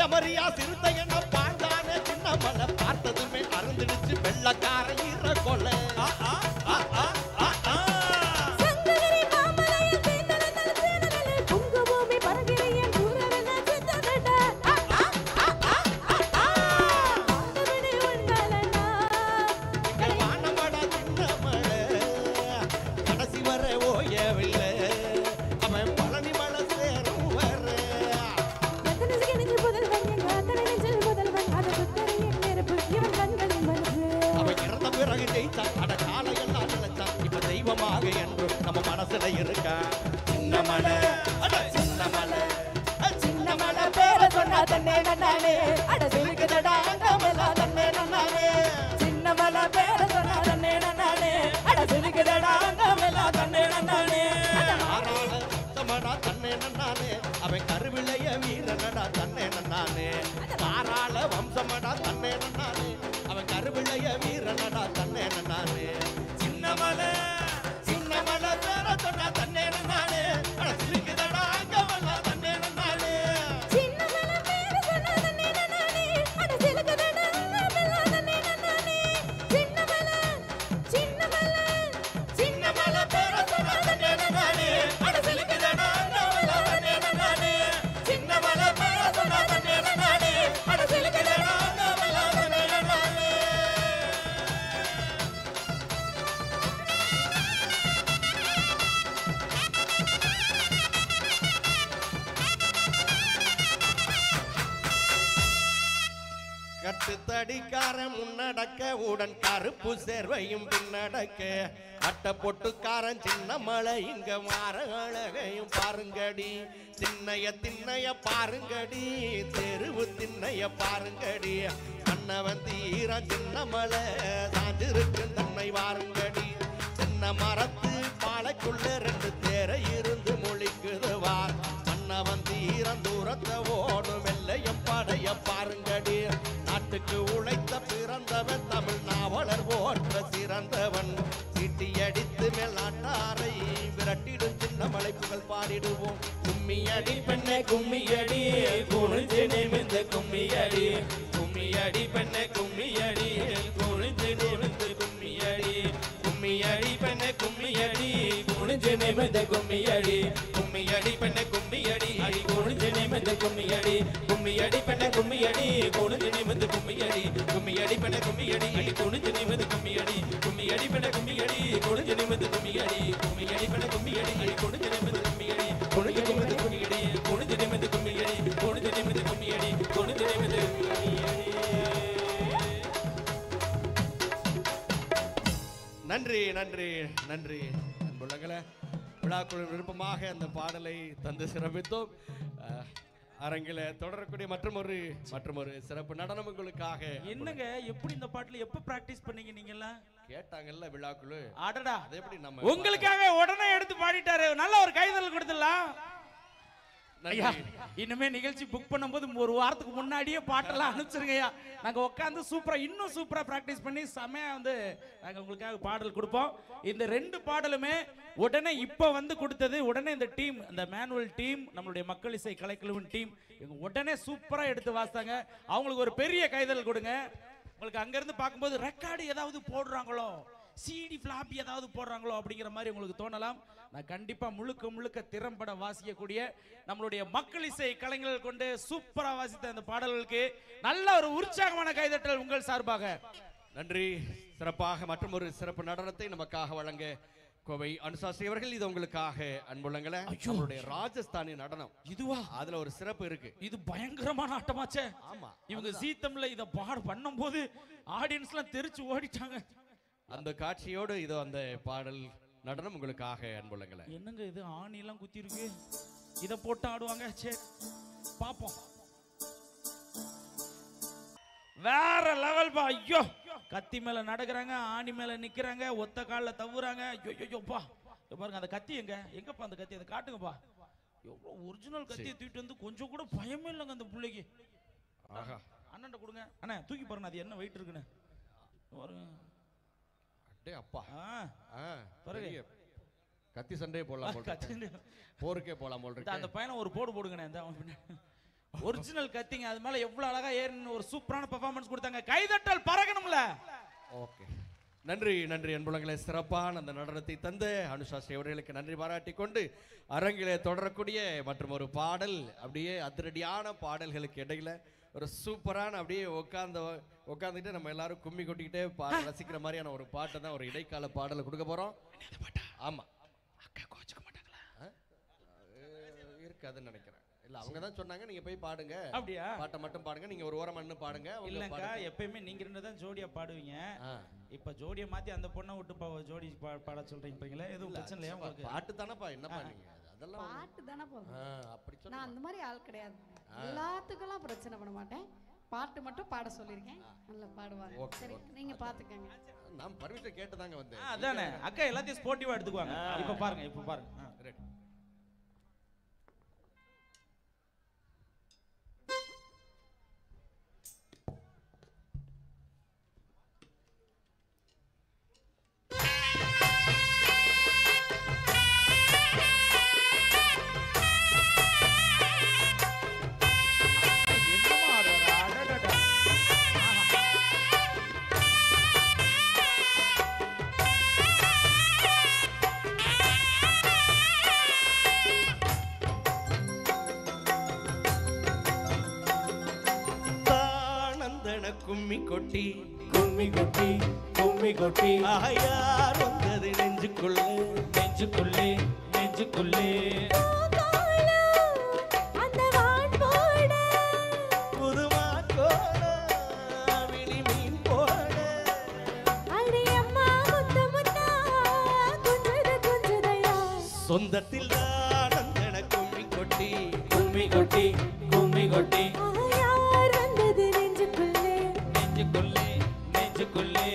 பயமறியா சிறுத்தை என்ன பாண்டான சின்ன மலை பார்த்ததுமே அருந்துடுச்சு வெள்ளக்கார ஈர கொலை நம்ம மனசுல இருக்கா சின்ன மலை சின்ன மலை சின்ன மலை பேர சொன்னா தன்னே நானே அட சிலுக்குதடா அங்கமெல்லாம் தன்னே நானே சின்ன மலை பேர சொன்னா தன்னே நானே அட சிலுக்குதடா அங்கமெல்லாம் தன்னே நானே ஆறால தமடா தன்னே நானே அவன் கருவிளைய வீரனடா தன்னே நானே ஆறால வம்சமடா தன்னே நானே அவன் கருவிளைய வீரனடா தன்னே நானே சின்ன மலை மலை பேர சொன்னா தன்னே நானே அட சிலுக்குதடா அங்கமெல்லாம் தன்னே நானே சின்ன மலை பேர சொன்னா தன்னே நானே அட சிலுக்குதடா அங்கமெல்லாம் தன்னே நானே சின்ன மலை பேர சொன்னா தன்னே நானே அட சிலுக்குதடா அங்கமெல்லாம் தன்னே நானே சின்ன மலை பேர சொன்னா தன்னே நானே அட சிலுக்குதடா அங்கமெல்லாம் தன்னே நானே கட்டுத்தடிக்காரன் முன்னடக்க உடன் கருப்பு சேர்வையும் பின்னடக்க அட்ட பொட்டுக்காரன் சின்ன மலை இங்க மாற அழகையும் பாருங்கடி திண்ணைய பாருங்கடி தெருவு திண்ணைய பாருங்கடி அண்ணவன் தீரன் சின்ன மலை சாஞ்சிருக்கு தன்னை வாருங்கடி சின்ன மரத்து பாலைக்குள்ள ரெண்டு தேரை இருந்து மொழிக்குதுவா அண்ணவன் தீரன் தூரத்தை ஓடும் வெள்ளையும் படைய பாருங்கடி நாட்டுக்கு உழைத்த பிறந்தவன் தமிழ் நாவலர் போற்ற சிறந்தவன் சீட்டி அடித்து மேலாட்டாரை விரட்டிடும் சின்ன மலை புகழ் பாடிடுவோம் கும்மியடி பெண்ணே கும்மியடி குனிஞ்சு நிமிந்து கும்மியடி கும்மியடி பெண்ணே கும்மியடி குனிஞ்சு நிமிந்து கும்மியடி கும்மியடி பெண்ணே கும்மியடி குனிஞ்சு நிமிந்து கும்மியடி கும்மியடி பெண்ணே கும்மியடி அடி குனிஞ்சு நிமிந்து கும்மியடி கும்மியடி பெண்ணே கும்மியடி குனிஞ்சு நிமிந்து கும்மியடி கும்மியடி பெண்ணே கும்மியடி அடி குனிஞ்சு நிமிந்து கும்மியடி கும்மியடி பெண்ணே கும்மியடி குனிஞ்சு நிமிந்து கும்மியடி கும்மியடி பெண்ணே கும்மியடி அடி குனிஞ்சு நிமிந்து கும்மியடி குனிஞ்சு நிமிந்து கும்மியடி குனிஞ்சு நிமிந்து கும்மியடி குனிஞ்சு நிமிந்து கும்மியடி குனிஞ்சு நிமிந்து கும்மியடி. நன்றி நன்றி நன்றி அன்புள்ளங்களே, விழாக்குழு விருப்பமாக அந்த பாடலை தந்து சிறப்பித்தோம். அரங்கில தொடரக்கூடிய மற்றொரு சிறப்பு நடனம் உங்களுக்காக. என்னங்க எப்படி இந்த பாட்டுல எப்ப பிராக்டிஸ் பண்ணீங்க நீங்க எல்லாம்? கேட்டாங்கல்ல விழாக்குழு. அடடா, அது எப்படி நம்ம உங்களுக்காக உடனே எடுத்து பாடிட்டாரு. நல்ல ஒரு கைதல் கொடுத்துடலாம். ஐயா, இனிமே நிகழ்ச்சி புக் பண்ணும்போது ஒரு வாரத்துக்கு முன்னாடியே பாட்டெல்லாம் அனுப்பிச்சிருங்கய்யா. நாங்க உட்காந்து சூப்பரா இன்னும் சூப்பரா பிராக்டிஸ் பண்ணி செமையா நாங்க உங்களுக்காக பாடல் கொடுப்போம். இந்த ரெண்டு பாடலுமே உடனே இப்ப கொடுத்தது உடனே இந்த டீம், இந்த மேனுவல் டீம், நம்மளுடைய மக்கள் இசை கலைக்குழுவின் டீம் இவங்க உடனே சூப்பரா எடுத்து வாசித்தாங்க. அவங்களுக்கு ஒரு பெரிய கைதல் கொடுங்க. உங்களுக்கு அங்க இருந்து பார்க்கும்போது ரெக்கார்டு ஏதாவது போடுறாங்களோ, சிடி ஃபிளாப்பி ஏதாவது போடுறாங்களோ அப்படிங்கிற மாதிரி உங்களுக்கு தோணலாம். நான் கண்டிப்பா முழுக்க திறம்பட வாசிக்கக்கூடிய நம்மளுடைய மக்கள் இசை கலைஞர்கள் கொண்டு சூப்பரா வாசித்த அந்த பாடல்களுக்கு நல்ல ஒரு உற்சாகமான கைதட்டல் உங்கள் சார்பாக. நன்றி. சிறப்பாக மற்றும் ஒரு சிறப்பு நடனத்தை நமக்காக வழங்க கோவை அனுசாஸ்ரீ அவர்கள். இது உங்களுக்காக அன்புள்ளங்களே. நம்மளுடைய ராஜஸ்தானி நடனம் இதுவா? அதுல ஒரு சிறப்பு இருக்கு. இது பயங்கரமான ஆட்டமாச்சே. ஆமா, இவங்க சீத்தம்ல இத பண்ணும்போது ஆடியன்ஸ்லாம் தெரிச்சு ஓடிட்டாங்க. அந்த காட்சியோடு இது அந்த பாடல் நடனம் உங்களுக்காக அன்புள்ளங்களே. என்னங்க இது ஆணி எல்லாம் குத்தி இருக்கு, இத போட்டு ஆடுவாங்க. சரி பாப்போம். வேற லெவல் பா. ஐயோ, கத்தி மேல நடக்கிறாங்க, ஆணி மேல நிக்கிறாங்க, ஒத்த கால்ல தவுறாங்க. ஐயோப்பா, பாருங்க அந்த கத்தி எங்கப்பா அந்த கத்தி, அதை காட்டுங்கப்பா. எவ்வளவு ஒரிஜினல் கத்தியை தூக்கிட்டு கொஞ்சம் கூட பயமே இல்லைங்க அந்த பிள்ளைக்கு. அண்ணன் கொடுங்க அண்ணா, தூக்கி பாருங்க அது என்ன வெயிட் இருக்குன்னு பாருங்க. அப்பா பாருங்க, கத்தி சண்டையே போடலாம், போருக்கே போலாம் போல். அந்த பையனை ஒரு போடு போடுங்கண்ணே. ஒரிஜினல் கத்திங்க. அது மேல எவ்வளவு அழகா ஏறின ஒரு சூப்பரான பெர்ஃபார்மன்ஸ் கொடுத்தாங்க. கைதட்டல் பறக்கணும்ல. ஓகே, நன்றி நன்றி அன்புலங்களே. சிறப்பான அந்த நடனத்தை தந்து அனுஷாஸ்ரீ அவர்களுக்கு நன்றி பாராட்டி கொண்டு அரங்கிலே தொடரக்கூடிய மற்றும் ஒரு பாடல், அப்படியே அதிரடியான பாடல்களுக்கு இடையில ஒரு சூப்பரான அப்படியே உட்காந்துட்டு நம்ம எல்லாரும் கும்மி கொட்டிக்கிட்டே ரசிக்கிற மாதிரியான ஒரு பாட்டை தான் ஒரு இடைக்கால பாடலை கொடுக்க போறோம். ஆமா, அக்கா கோச்சுக்க மாட்டாங்களா? இருக்காதுன்னு நினைக்கிறேன். இல்ல, அவங்க தான் சொன்னாங்க நீங்க போய் பாடுங்க. அப்படியா? பாட்டை மட்டும் பாடுங்க, நீங்க ஒரு ஓரமா நின்னு பாடுங்க. இல்லங்கா, எப்பயுமே நீங்க ரெண்டு தான் ஜோடியா பாடுவீங்க. இப்ப ஜோடியை மாத்தி அந்த பொண்ணை விட்டு ஜோடி பாட சொல்றீங்களா? எதுவும் பிரச்சனை இல்லையா உங்களுக்கு? பாட்டு தானப்பா, என்னப்பா நீங்க அதெல்லாம் பாட்டு தானே போதும். அப்படி சொன்னா நான் அந்த மாதிரி ஆள் கிடையாது. எல்லாத்துக்கெல்லாம் பிரச்சனை பண்ண மாட்டேன். பாட்டு மட்டும் பாட சொல்லியிருக்கேன். நல்லா பாடுவாங்க. சரி, நீங்க பாத்துக்கங்க. நான் பர்மிஷன் கேட்டு தாங்க வந்தேன். அதானே அக்கா, எல்லாத்தையும் ஸ்போர்ட்டிவா எடுத்துக்குவாங்க. இப்ப பாருங்க, இப்ப பாருங்க. ரெடி. கும்மி கொட்டி கும்மி கொட்டி கும்மி கொட்டி யார் வந்தது நெஞ்சுக்குள்ளே நெஞ்சுக்குள்ளே நெஞ்சுக்குள்ளே புதுமா கோட விழி மீன் போட சொந்தத்தில் நந்தன கும்மி கொட்டி கும்மி கொட்டி கும்மி கொட்டி நெஞ்சுக்குள்ளே நெஞ்சுக்குள்ளே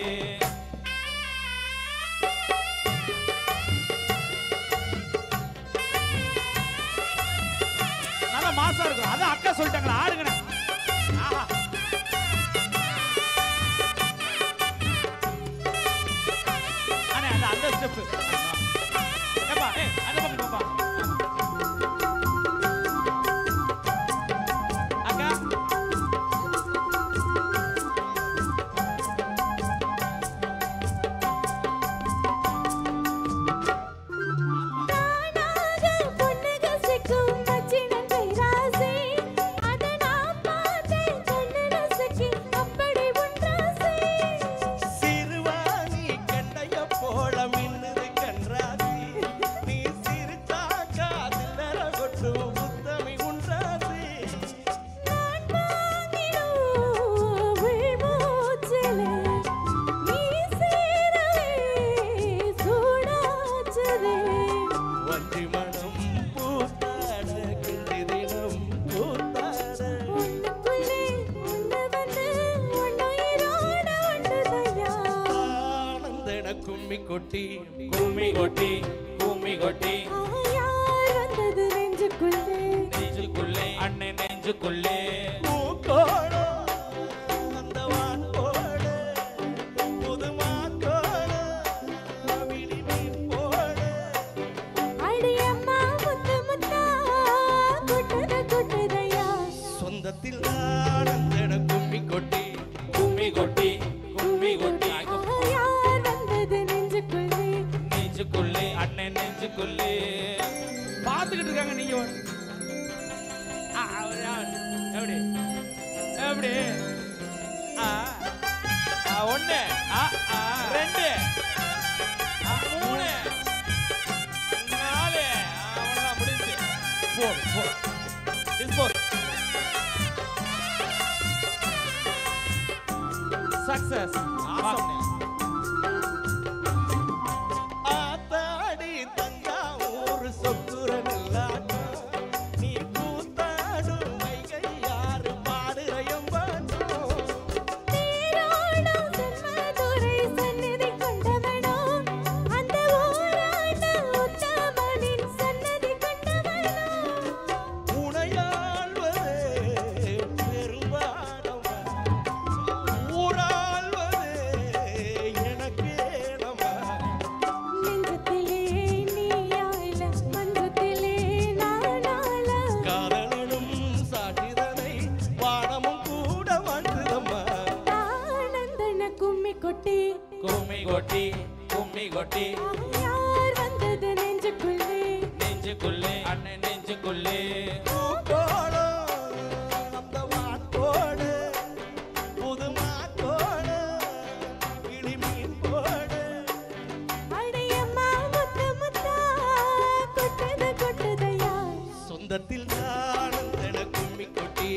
நல்லா மாசா இருக்கும். அதான் அக்கா சொல்லிட்டாங்களா, ஆடுங்கண்ணா. அண்ணே அந்த ஸ்டெப் ஏப்பா, அந்த பக்கம் பாப்பா. அக்கா கும்மி கொட்டி கும்மி கொட்டி கும்மி கொட்டி நெஞ்சுக்குள்ளே நெஞ்சுக்குள்ளே அண்ணே நெஞ்சுக்குள்ளே சொந்தத்தில் நந்தன கும்மி கொட்டி கும்மி கொட்டி கும்மி கொட்டி நெஞ்சுக்குள்ளே அண்ணே நெஞ்சுக்குள்ளே பாத்துக்கிட்டு இருக்காங்க. நீங்க எப்படி எப்படி ஒண்ணு ரெண்டு மூணு நாலு அவ்வளவுதான் முடிஞ்சு. சக்சஸ். ஆத்தாடி தஞ்சாவூர் சொத்துரனெல்லாம் நீ கூத்தாடும் வைகை யாரு பாடுறையும் உனையாள்வதே பெரும்பாடம் ஊராள்வதே எனக்கே கொட்டி கும்மி கொட்டி கும்மி கொட்டி யார் வந்தது நெஞ்சுக்குள்ளே நெஞ்சுக்குள்ளே அண்ணன் நெஞ்சுக்குள்ளே பூக்கோடு, அந்த வான்கோடு, புது மாக்கோடு, கிளிமீன் கோடு. அடையம்மா முத்து முத்தா கொட்டுது கொட்டுதையா சொந்தத்தில் நானும் என கும்மி கொட்டி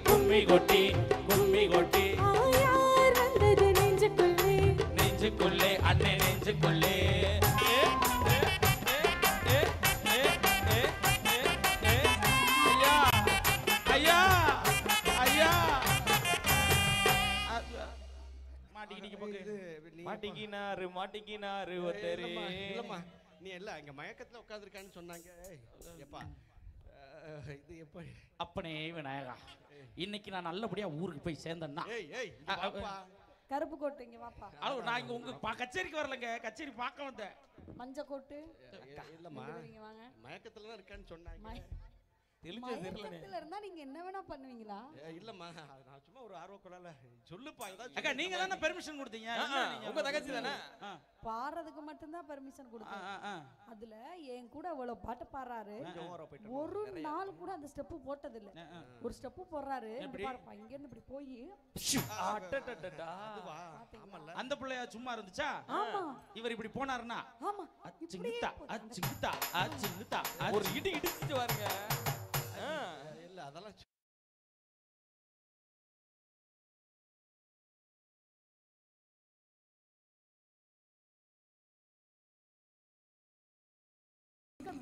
கும்மி கொட்டி கும்மி கொட்டி யார் வந்தது நெஞ்சுக்குள்ளே நெஞ்சுக்குள்ளே அண்ணன் நெஞ்சுக்குள்ளே ஐயா ஐயா ஐயா மாட்டிக்கிட்டீங்க போங்க மாட்டிக்கினாரு ஒருத்தரு. இல்லம்மா நீ எல்லாம் இங்க மயக்கத்துல உட்கார்ந்திருக்கான்னு சொன்னாங்க. ஏய், எப்பா இது எப்ப? அப்பனே விநாயகா இன்னைக்கு நான் நல்லபடியா ஊருக்கு போய் சேர்ந்தேன்னா ஏய் ஏய் இங்க வாப்பா. கருப்பு கோட்டு இங்க வாப்பா. நான் இங்க உங்க கச்சேரிக்கு வரலங்க, கச்சேரி பார்க்க வந்தேன். மஞ்ச கோட்டு இல்லம்மா இங்க வாங்க. மயக்கத்துல தான் இருக்கான்னு சொன்னாங்க. மயக்கத்துல இருந்தா நீங்க என்ன வேணா பண்ணுவீங்களா? இல்லம்மா அது நான் சும்மா ஒரு ஆர்வக்குறால சொல்லுப்பா ஏதாவது அக்கா நீங்க தானே பெர்மிஷன் கொடுத்தீங்க. உங்க தங்கச்சி தானே? பாடுறதுக்கு மட்டும் தான் பெர்மிஷன் கொடுத்தேன். அதுல என் கூட அவ்வளவு பாட்டு பாடுறாரு. ஒரு நாள் கூட அந்த ஸ்டெப் போட்டது இல்ல. ஒரு ஸ்டெப் போடுறாரு. பாருப்பா இங்க இருந்து இப்படி போய் அந்த பிள்ளையா சும்மா இருந்துச்சா? ஆமா இவர் இப்படி போனாருன்னா ஆமா அச்சிங்கிட்டா அச்சிங்கிட்டா அச்சிங்கிட்டா ஒரு இடி இடிச்சிட்டு வாருங்க. இல்ல அதெல்லாம்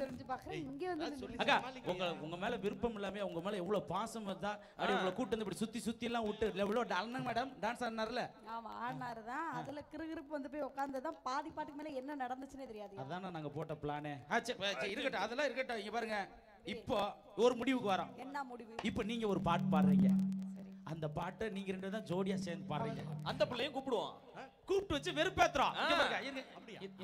தெரிஞ்சு பாக்குறேன். இங்க வந்து அக்கா உங்க மேல விருப்பம் இல்லாம உங்க மேல எவ்வளவு பாசம் வந்தா அப்படி உங்களை கூட்டு வந்து இப்படி சுத்தி சுத்தி எல்லாம் விட்டு எவ்வளவு அண்ணன் மேடம் டான்ஸ் ஆடினார்ல. ஆமா ஆடினாருதான். அதுல கிறுகிறுப்பு வந்து போய் உட்கார்ந்ததான் பாதி பாட்டுக்கு மேல என்ன நடந்துச்சுன்னே தெரியாது. அதானே நாங்க போட்ட பிளானே. இருக்கட்டும் அதெல்லாம் இருக்கட்டும். இங்க பாருங்க இப்போ ஒரு முடிவுக்கு வரோம். என்ன முடிவு? இப்போ நீங்க ஒரு பாட்டு பாடுறீங்க. அந்த பாட்டை நீங்க ரெண்டு தான் ஜோடியா சேர்ந்து பாடுறீங்க. அந்த பிள்ளையும் கூப்பிடுவோம். கூப்பிட்டு வச்சு வெறுப்பேத்துறோம். இங்க பாருங்க இருங்க.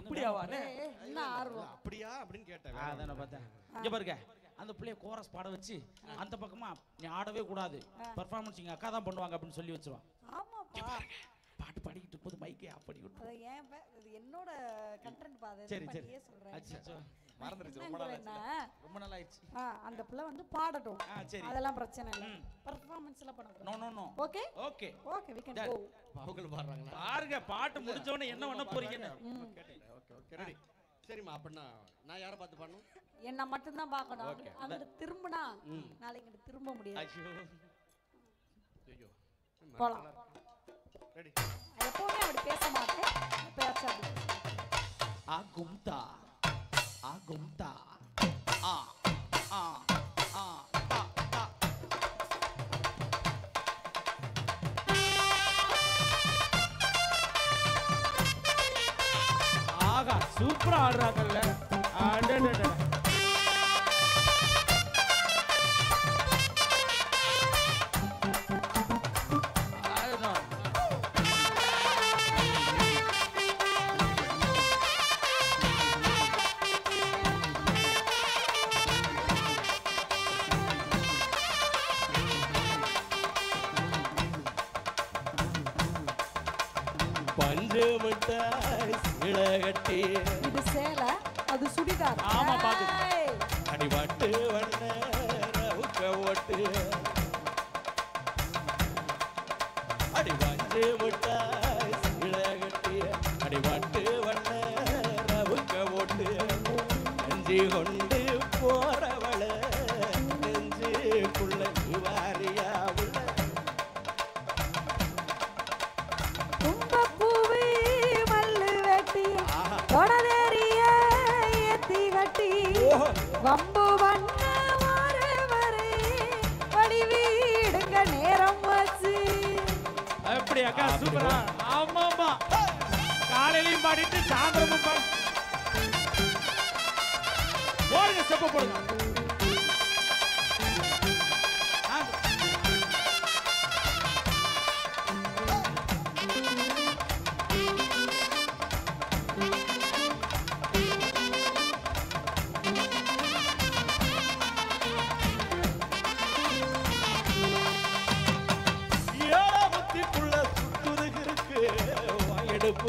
அப்படியாவானே? என்ன ஆர்வம்? அப்படியா அப்படின்னு கேட்டேன். அதானே பார்த்தேன். இங்க பாருங்க அந்த பிள்ளைய கோரஸ் பாட வச்சு அந்த பக்கமா நீ ஆடவே கூடாது, பெர்ஃபார்மன்ஸ் இங்க அக்கா தான் பண்ணுவாங்க அப்படின்னு சொல்லி வச்சிருவான். ஆமாப்பா. பாட்டு பாடிக்கிட்டு இருக்கும்போது மைக்கே ஆஃப் பண்ணி விட்டு. அது ஏன் இது என்னோட கண்டென்ட் பாது. சரி சரி பண்ணியே சொல்றேன். அச்சச்சோ மறந்துருச்சு. ரொம்ப நாள் ஆயிடுச்சு. அந்த பிள்ளை வந்து பாடட்டும். சரி அதெல்லாம் பிரச்சனை இல்ல. பெர்ஃபார்மன்ஸ்ல பண்ண no no no. Okay okay okay we can go. அவங்க பாடுறாங்களா? பாருங்க பாட்டு முடிஞ்ச உடனே என்ன பண்ண போறீங்கன்னு. Okay okay ready. சரிம்மா அப்படின்னா நான் யாரை பார்த்து பண்ணணும்? என்ன மட்டும் தான் பார்க்கணும். அங்க திரும்பினா நாளைக்கு இங்க திரும்ப முடியாது. ஐயோ போலாம். ரெடி. எப்பவுமே அப்படி பேச மாட்டேன். பேச அப்படி. ஆகும்தா ஆகும்தா ஆ ஆ ஆ தா தா. ஆகா சூப்பரா ஆடுறாங்கல்ல. அடடட பஞ்சு மிட்டாய் சீளை கட்டி இது சேலை அது சுடிதார். ஆமா, பாத்து. ஏய், அடிபட்டு வண்ண ரவுக்க ஓட்டு அடி பஞ்சு மிட்டாய் சீளை கட்டி அடிபட்டு வண்ண ரவுக்க ஓட்டு நெஞ்சு கொண்டு போறவள நெஞ்சுக்குள்ள வாரியா உள்ள தும்பப்பூவே மல்லு வெட்டி தொடரேறிய ஏத்தி கட்டி வம்பு பண்ண வரே வடி வீடுங்க நேரம் வச்சு. எப்படி அக்கா சூப்பரா? ஆமா ஆமா காலையிலயும் பாடிட்டு சாயந்தரமும் பாடி போடுங்க ஸ்டெப் போடுங்க. ஏழாமத்திக்குள்ள சுத்துருக்கு எடுப்பு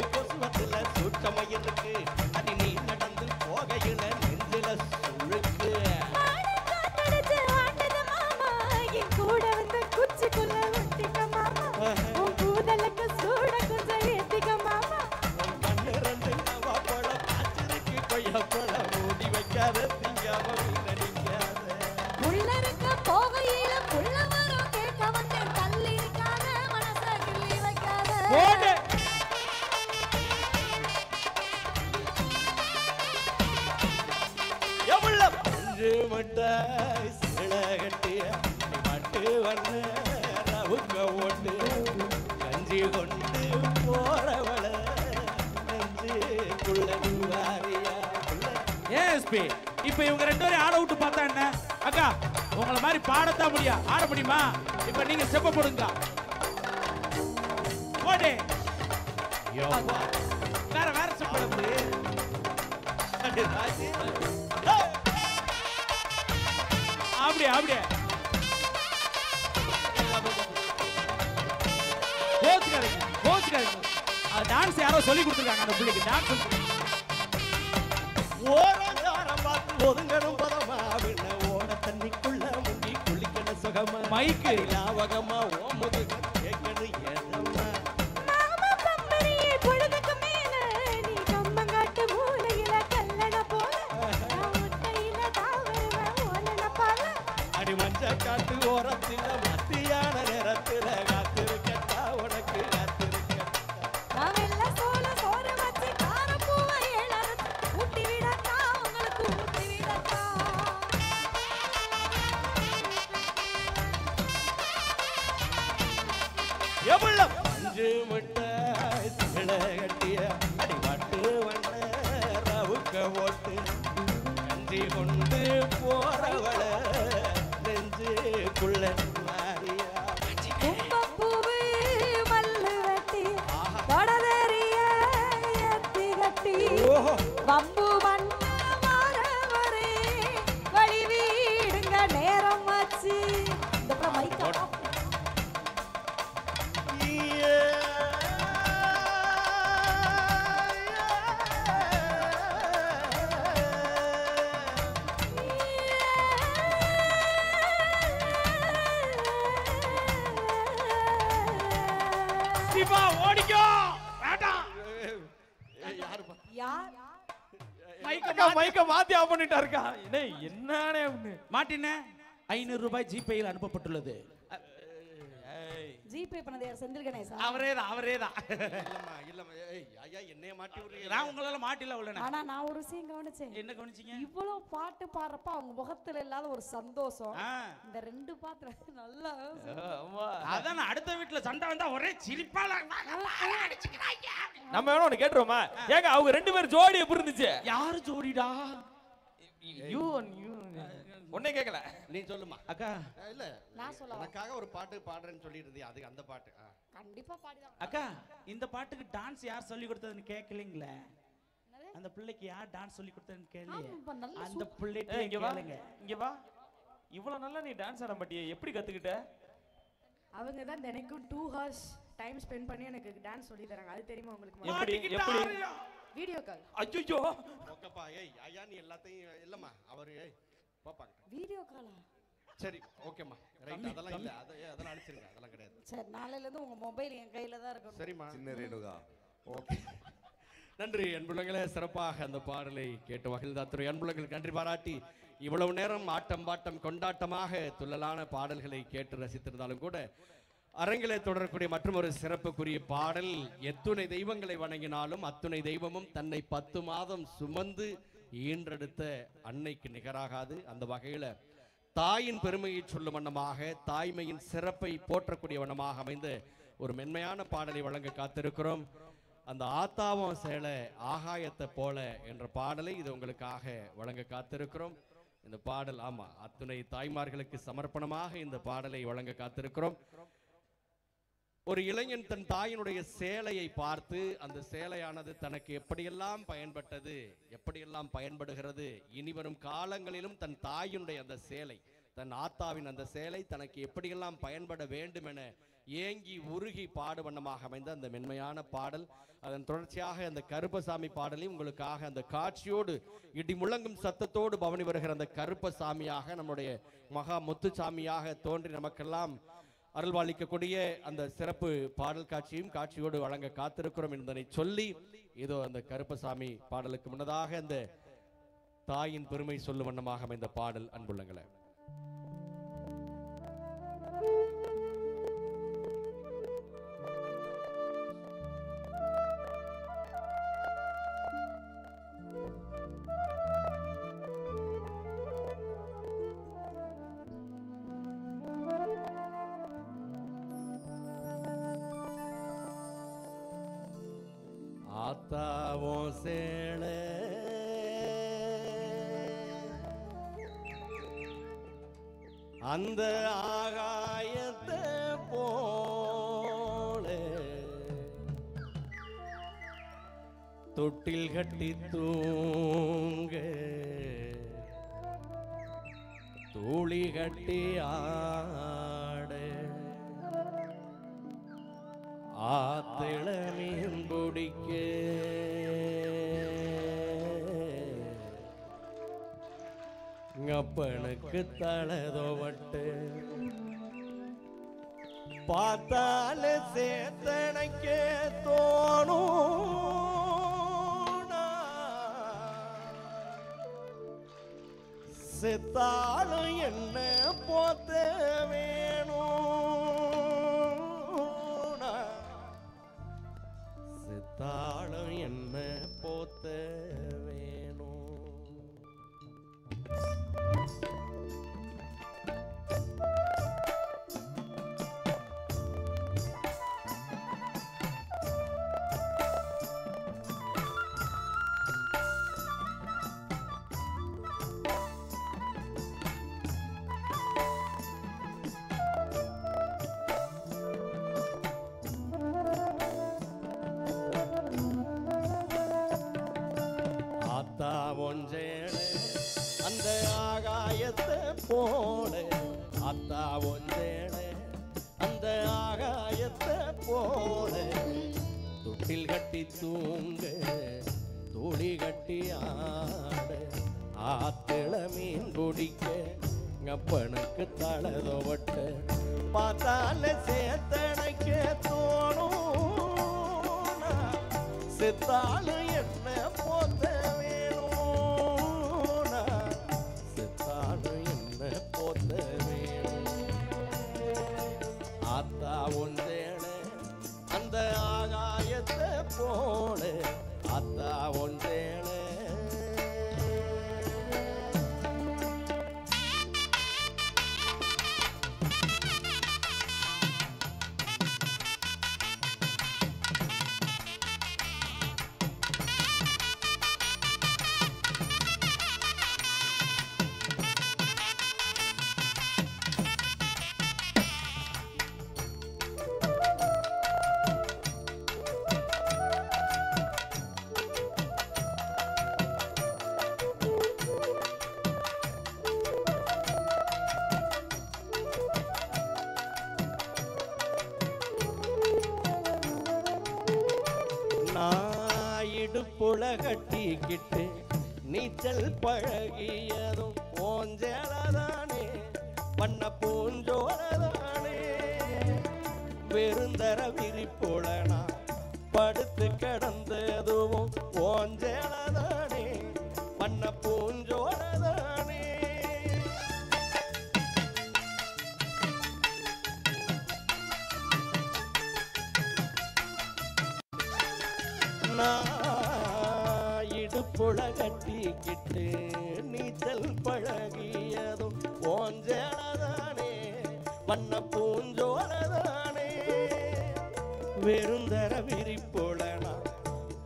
பச்சைமயிருக்கு அடி நீ நடந்து போகையில நெஞ்சில சுழுக்கு கூட வந்து குச்சிக்குள்ள ஒட்டிக்க மாமா உன் கூதலுக்கு சூட கொஞ்சம் ஏத்திக்க மாமா கண்ணு ரெண்டு நவாப்பழம் காய்ச்சிருக்கு கொய்யாப்பழம் மூடி வைக்காத திங்காம நடிக்காத உள்ள இருக்க போகையில புள்ள வரும் கேட்க வந்தேன் தள்ளி இருக்காத மனச கிள்ளி வைக்காத எவ்வளோ பஞ்சு மட்டாய் சில கட்டிய மட்டு வண்ண ரவுக்க ஓட்டு கஞ்சி கொண்டு போறவள நெஞ்சுக்குள்ள வாரியா ஏஎஸ்பி இப்போ இவங்க ரெண்டு பேரும் ஆட விட்டு பார்த்தா என்ன அக்கா உங்களை மாதிரி பாடத்தான் முடியும் ஆட முடியுமா இப்போ நீங்க ஸ்டெப் போடுங்க போடு வேற வேற ஸ்டெப் போடு அப்படியே அப்படியே கோச்சுக்காதீங்க டான்ஸ் யாரோ சொல்லி கொடுத்துருக்காங்க அந்த பிள்ளைக்கு டான்ஸ் ஓரம் பார்த்து ஒதுங்கணும் பதமா விண்ண ஓட தண்ணிக்குள்ள முங்கி குளிக்கணும் சுகமா மைக்கு லாவகமா ஓமுது கேட்கணும் ஏதம்மா மாமா பம்பரியே பொழுதுக்கு மேல நீ கம்மங்காட்டு மூலையில கல்லண போல நான் முட்டையில தாவருவேன் ஓலன போல அடி மஞ்ச காட்டு ஓரத்தில மத்தியான நேரத்துல காத்திருக்கட்டா உனக்கு காத்திருக்கட்டா நான் வெள்ள சோள சோறு வச்சு காரப்பூவை இளறுத்து ஊட்டி விடட்டா உங்களுக்கு ஊட்டி விடட்டா எவ்வளோ பஞ்சு மிட்டாய் சில கட்டிய அடி வாட்டு வண்ண ரவுக்க ஓட்டு கஞ்சி கொண்டு போறவள நெஞ்சுக்குள்ள மாறியா கும்பப்பூவு மல்லு வெட்டி தொடதெறிய ஏத்தி கட்டி வம்பு பண்ண வாரவரே வழி வீடுங்க நேரம் வச்சு இந்த அப்புறம் மைக்கா சிவா ஓடிக்கோ வேண்டாம் யார் மைக்க மாத்தி ஆஃப் பண்ணிட்டாருக்கா என்னன்னே ஒண்ணு மாட்டினே 500 ரூபாய் ஜிபேயில் அனுப்பப்பட்டுள்ளது ஜிபே பண்ணது யார் செந்தில் கணேசா அவரேதான் இல்லம்மா இல்லம்மா ஏய் ஐயா என்னைய மாட்டி விடுறீங்க நான் உங்களால மாட்டில உள்ளன ஆனா நான் ஒரு விஷயம் கவனிச்சேன் என்ன கவனிச்சீங்க இவ்வளவு பாட்டு பாடுறப்ப அவங்க முகத்துல இல்லாத ஒரு சந்தோஷம் ஆ. இந்த ரெண்டு பாட்டுல நல்லா அதான் நான் அடுத்த வீட்டுல சண்டை வந்தா ஒரே சிரிப்பால நம்ம வேணும் ஒண்ணு கேட்டுருவோமா ஏங்க அவங்க ரெண்டு பேரும் ஜோடியை புரிந்துச்சு யாரு ஜோடிடா யூ ஒன்னே கேட்கல நீ சொல்லுமா அக்கா இல்ல நான் சொல்ல எனக்காக ஒரு பாட்டு பாடுறேன்னு சொல்லிட்டு இருந்தீங்க அது அந்த பாட்டு கண்டிப்பா பாடிதான் அக்கா இந்த பாட்டுக்கு டான்ஸ் யார் சொல்லி கொடுத்ததுன்னு கேட்கலீங்களே அந்த பிள்ளைக்கு யார் டான்ஸ் சொல்லி கொடுத்ததுன்னு கேளுங்க ஆமா, நல்ல அந்த பிள்ளைகிட்ட இங்க வா கேளுங்க இங்க வா இவ்வளவு நல்லா நீ டான்ஸ் ஆட மாட்டியே எப்படி கத்துக்கிட்ட அவங்க தான் தினைக்கும் 2 ஹவர்ஸ் டைம் ஸ்பெண்ட் பண்ணி எனக்கு டான்ஸ் சொல்லி தராங்க அது தெரியுமா உங்களுக்கு எப்படி எப்படி வீடியோ கால் அச்சோ ஓகேப்பா ஏய் ஐயா நீ எல்லாத்தையும் இல்லம்மா அவரு ஏய் பாப்பாங்க வீடியோ காலா சரி ஓகேம்மா ரைட் அதெல்லாம் இல்ல அதெல்லாம் அனுப்பிச்சிருங்க அதெல்லாம் கிடையாது சரி நாளையில இருந்து உங்க மொபைல் என் கையில தான் இருக்கணும் சரிம்மா சின்ன ரேணுகா ஓகே நன்றி அன்புள்ளங்களே சிறப்பாக அந்த பாடலை கேட்டு மகிழ்ந்தாத்துறை அன்புள்ளங்களுக்கு நன்றி பாராட்டி இவ்வளவு நேரம் ஆட்டம் பாட்டம் கொண்டாட்டமாக துள்ளலான பாடல்களை கேட்டு ரசித்திருந்தாலும் கூட அரங்கிலே தொடரக்கூடிய மற்றொரு சிறப்புக்குரிய பாடல் எத்துணை தெய்வங்களை வணங்கினாலும் அத்துணை தெய்வமும் தன்னை 10 மாதம் சுமந்து ஈன்றெடுத்த அன்னைக்கு நிகராகாது. அந்த வகையில தாயின் பெருமையை சொல்லும் வண்ணமாக தாய்மையின் சிறப்பை போற்றக்கூடிய வண்ணமாக அமைந்த ஒரு மென்மையான பாடலை வழங்க காத்திருக்கிறோம். அந்த ஆத்தாவும் சேலை ஆகாயத்தை போல என்ற பாடலை இது உங்களுக்காக வழங்க காத்திருக்கிறோம். இந்த பாடல் ஆமா அத்துணை தாய்மார்களுக்கு சமர்ப்பணமாக இந்த பாடலை வழங்க காத்திருக்கிறோம். ஒரு இளைஞன் தன் தாயினுடைய சேலையை பார்த்து அந்த சேலையானது தனக்கு எப்படியெல்லாம் பயன்பட்டது, எப்படியெல்லாம் பயன்படுகிறது, இனி வரும் காலங்களிலும் தன் தாயினுடைய அந்த சேலை, தன் ஆத்தாவின் அந்த சேலை தனக்கு எப்படியெல்லாம் பயன்பட வேண்டும் என ஏங்கி உருகி பாடு வண்ணமாக அமைந்த அந்த மென்மையான பாடல். அதன் தொடர்ச்சியாக அந்த கருப்பசாமி பாடலையும் உங்களுக்காக அந்த காட்சியோடு இடி முழங்கும் சத்தத்தோடு பவனி வருகிற அந்த கருப்பசாமியாக நம்முடைய மகா முத்துசாமியாக தோன்றி நமக்கெல்லாம் அருள்வாளிக்கக்கூடிய அந்த சிறப்பு பாடல் காட்சியோடு வழங்க காத்திருக்கிறோம் என்பதை சொல்லி, இதோ அந்த கருப்பசாமி பாடலுக்கு முன்னதாக அந்த தாயின் பெருமை சொல்லும் வண்ணமாக அமைந்த பாடல். அன்புள்ளங்களே, ஆத்தாவும் சேள அந்த ஆகாயத்தை போல தொட்டில் கட்டி தூங்க தூளி கட்டி ஆட ஆத்திள மீன் பிடிக்க அப்பனுக்கு தளதோவட்டு பார்த்தால சேத்தனைக்க தோணும். செத்தாலும் என்ன போத்த வேணும், செத்தாலும் என்ன போத்த வேணும். அந்த ஆகாயத்தை போல அத்தா ஒன்றேன அந்த ஆகாயத்தை போல தொட்டில் கட்டி தூங்க தூளி கட்டி ஆட ஆத்திள மீன் பிடிக்க அப்பனுக்கு தளதோவட்ட பார்த்தால சேத்தனைக்க தோணும். செத்தாலும் என்ன போத்த வேணும், செத்தாலும் என்ன போத்த வேணும். ஆத்தா ஒன்றேன அந்த ஆகாயத்தை போல ஆத்தா ஒன்றேன. இடுப்புல கட்டிக்கிட்டு நீச்சல் பழகியதும் போஞ்சலதானே பண்ண பூஞ்சோலதானே. வெறுந்தர விரிப்புலனா படுத்து கிடந்ததும் போஞ்சலதானே பண்ண பூஞ்சோலதானே. இடுப்புல கட்டிக்கிட்டு நீச்சல் பழகியதும் போஞ்சலதானே பண்ண பூஞ்சோலதானே. வெறுந்தர விரிப்புலனா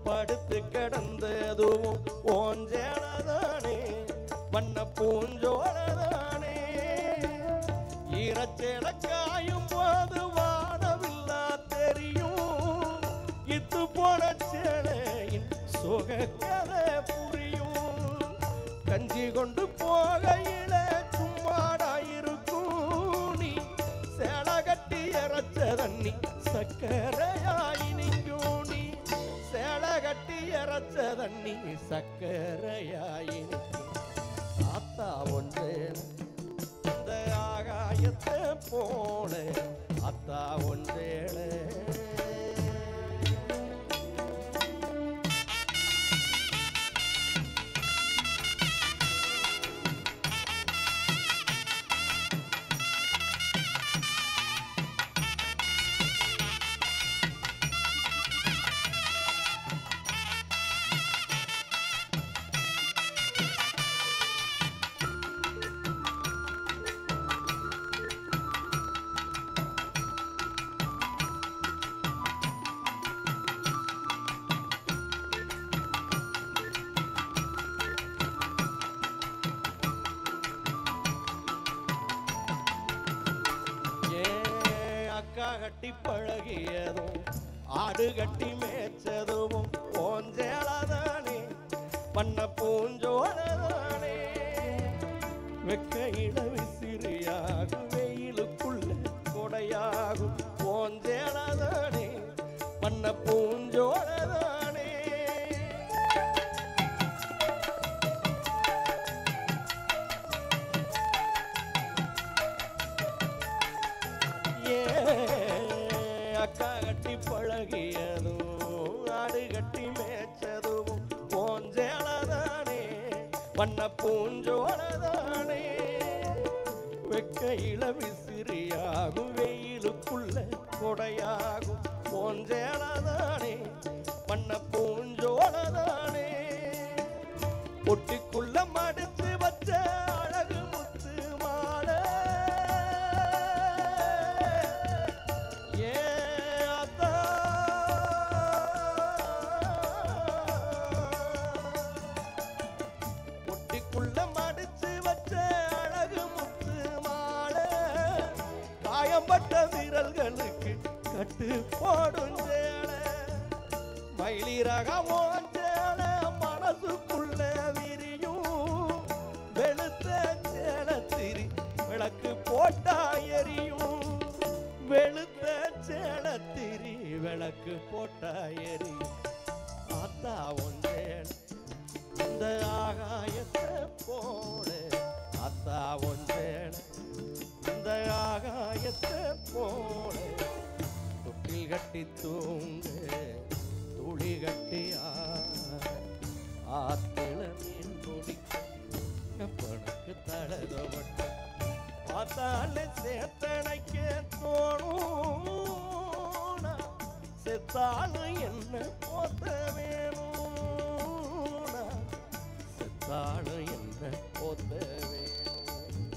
படுத்து கிடந்ததும் போஞ்சலதானே பண்ண பூஞ்சோலதானே. ஈரச்சேலக்காயும் போது வாடவில்லா தெரியும் இத்து போன சேலையின் சுகக்கதை புரியும். கஞ்சி கொண்டு போகையில சும்மாடா இருக்கும் நீ சேலை கட்டி இறச்சதன் சக்கரையாய் நிற்கும் நீ சேலை கட்டி இறச்ச தண்ணி சக்கரையாய் நிற்கும் ஆத்தா ஒன்று இந்த ஆகாயத்தை போல அத்தா ஒன்றேளே கட்டி பழகியதும் ஆடு கட்டி மேய்ச்சதும் போஞ்சேளதானே பண்ண பூஞ்சோழதானே வெக்கையில விசிறியாகும் வெயிலுக்குள்ள கொடையாகும் போஞ்சேளதானே பண்ண பூஞ்சோழதானே அக்கா கட்டி பழகியதும் ஆடு கட்டி மேய்ச்சதும் போஞ்சேளதானே பண்ண பூஞ்சோழதானே வெக்கையில விசிறியாகும் வெயிலுக்குள்ள கொடையாகும் போஞ்சேளதானே பண்ண பூஞ்சோழதானே பொட்டிக்குள்ள மடிச்சு வச்ச அழகு முத்து மாலை பட்ட விரல்களுக்கு கட்டு போடும் சேல மயிலிறகமோ சேல மனசுக்குள்ள விரியும் வெளுத்த சேலத்திரி விளக்கு போட்டா எரியும் வெளுத்த சேலத்திரி விளக்கு போட்டா எரியும் ஆத்தா ஒன்றேன் இந்த ஆகாயத்தை போல ஆத்தா ஒன்றேன் இந்த ஆகாயத்தை போல தொட்டில் கட்டி தூங்க துளி கட்டி ஆத்தில மீன் பொடிக்கு தடதப்பட்ட பார்த்தாலே சேத்தனைக்க தோணும் செத்தாலும் என்ன போத்த வேணும் செத்தாலும் என்ன போத்த வேணும்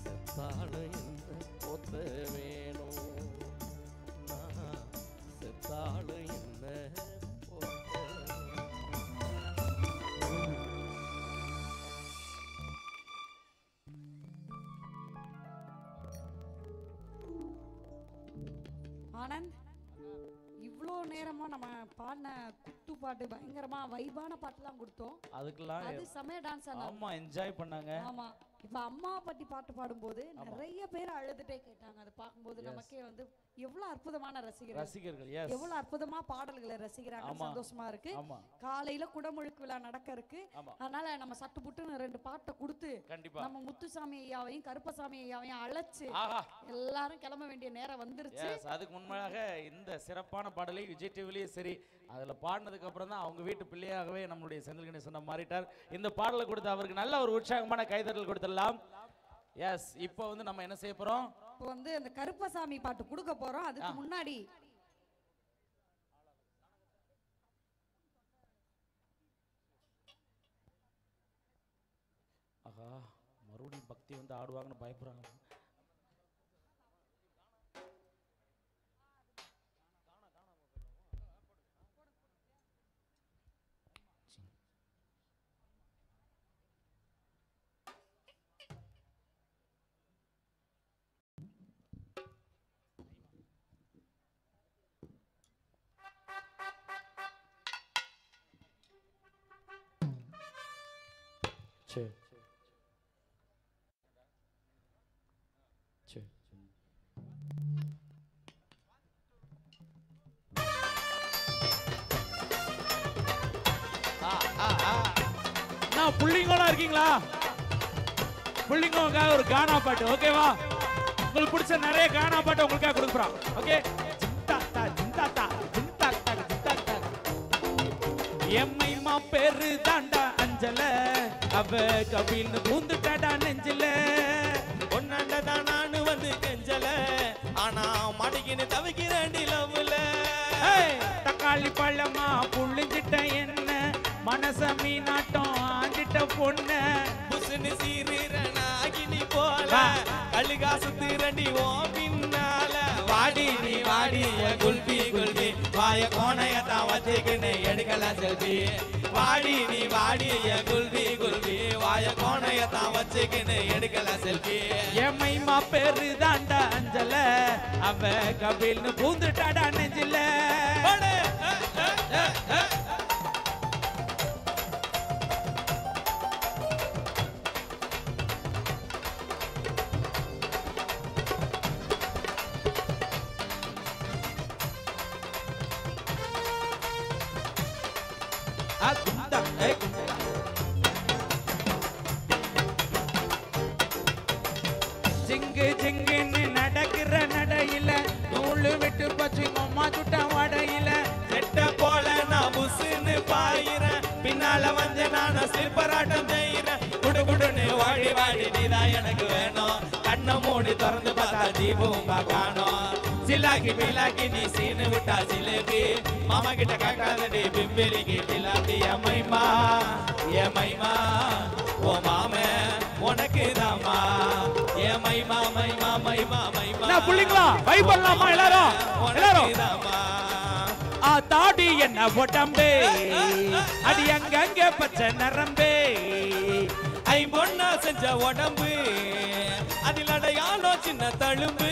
செத்தாலும் என்ன போத்த வேணும் செத்தாலும் என்ன போத்த ஆனந்த் இவ்வளோ நேரமா நம்ம பாடின குத்து பாட்டு பயங்கரமா வைபான பாட்டுலாம் கொடுத்தோம். அதுக்கெல்லாம் அது செமையா டான்ஸ் ஆனாங்க. ஆமா என்ஜாய் பண்ணாங்க. ஆமா இப்ப அம்மா பத்தி பாட்டு பாடும்போது நிறைய பேர் அழுதுட்டே கேட்டாங்க. அதை பார்க்கும்போது நமக்கே வந்து எவ்வளவு அற்புதமான ரசிகர்கள் எவ்வளவு அற்புதமா பாடல்களை ரசிக்கிறாங்க. சந்தோஷமா இருக்கு. காலையில குடமுழுக்கு விழா நடக்க இருக்கு. அதனால நம்ம சட்டு புட்டுன்னு 2 பாட்டை கொடுத்து நம்ம முத்துசாமி ஐயாவையும் கருப்பசாமி ஐயாவையும் அழைச்சு எல்லாரும் கிளம்ப வேண்டிய நேரம் வந்துருச்சு. அதுக்கு முன்னாக இந்த சிறப்பான பாடலை விஜய் டிவிலேயே சரி அதுல பாடினதுக்கு அப்புறம் தான் அவங்க வீட்டு பிள்ளையாகவே நம்மளுடைய செந்தில் கணேசன் மாறிட்டார். இந்த பாடலை கொடுத்து அவருக்கு நல்ல ஒரு உற்சாகமான கைதட்டல் கொடுத்துடலாம். எஸ் இப்போ வந்து நம்ம என்ன செய்ய போறோம்? இப்போ வந்து அந்த கருப்பசாமி பாட்டு கொடுக்க போறோம். அதுக்கு முன்னாடி ஆஹா மறுபடியும் பக்தி வந்து ஆடுவாங்கன்னு பயப்படுறாங்க. சரி சரி நான் புள்ளிங்கோலாம் இருக்கீங்களா? புள்ளிங்கோக்காக ஒரு கானா பாட்டு ஓகேவா? உங்களுக்கு பிடிச்ச நிறைய கானா பாட்டு உங்களுக்காக கொடுக்குறோம். ஓகே எம்மைமா பேரு தாண்டா அஞ்சல அவ கபில்னு பூந்துட்டாடா நெஞ்சில ஒன்னாண்டதான் நானு வந்து கெஞ்சல ஆனா மடிக்கின்னு தவிக்கிறேன் லவ்ல தக்காளி பழமா புள்ளிஞ்சிட்ட என்ன மனச மீனாட்டம் ஆண்டிட்ட பொண்ணு புசுன்னு சீரனாகினி போல கழுகாசு திரண்டி ஓ பின்னால வாடி நீ வாடி குல்பி குல்பி வாய கோணையத்தான் வச்சுக்கின்னு எடுக்கலாம் செல்வி வாடி நீ வாடி குல்பி குல்பி வாய கோணையத்தான் வச்சுக்கின்னு எடுக்கலாம் செல்வி எம்மைமா பேரு தாண்டா அஞ்சல அவ கபில்னு பூந்துட்டாடா நெஞ்சில ஜிங்கு ஜிங்குன்னு நடக்கிற நடையில நூலு விட்டு பச்சு அம்மா சுட்ட வடையில செட்ட போல நான் புசுன்னு பாயிறேன் பின்னால வந்து நான் ஸ்லிப்பராட்டம் செய்யறேன் குடு குடுன்னு வாடி வாடி நீதான் எனக்கு வேணும் கண்ணை மூடி திறந்து பார்த்தா தீபம் காணோம் சிலாக்கி பிலாக்கி நீ சீனு விட்டா சிலேபி மாமா கிட்ட காட்டாதடி பிம்பிலிக்கு பிலாப்பி எம்மைமா எம்மைமா ஓ மாமே உனக்கு தாமா எம்மைமா மைமா மைமா மைமா நான் புள்ளிங்களா வைப் பண்ணலாமா எல்லாரும் எல்லாரும் ஆ தாடி என்ன உடம்பே அடி அங்கங்க பச்சை நரம்பே ஐம்பொன்னா செஞ்ச உடம்பு அதில் அடையாளம் சின்ன தழும்பு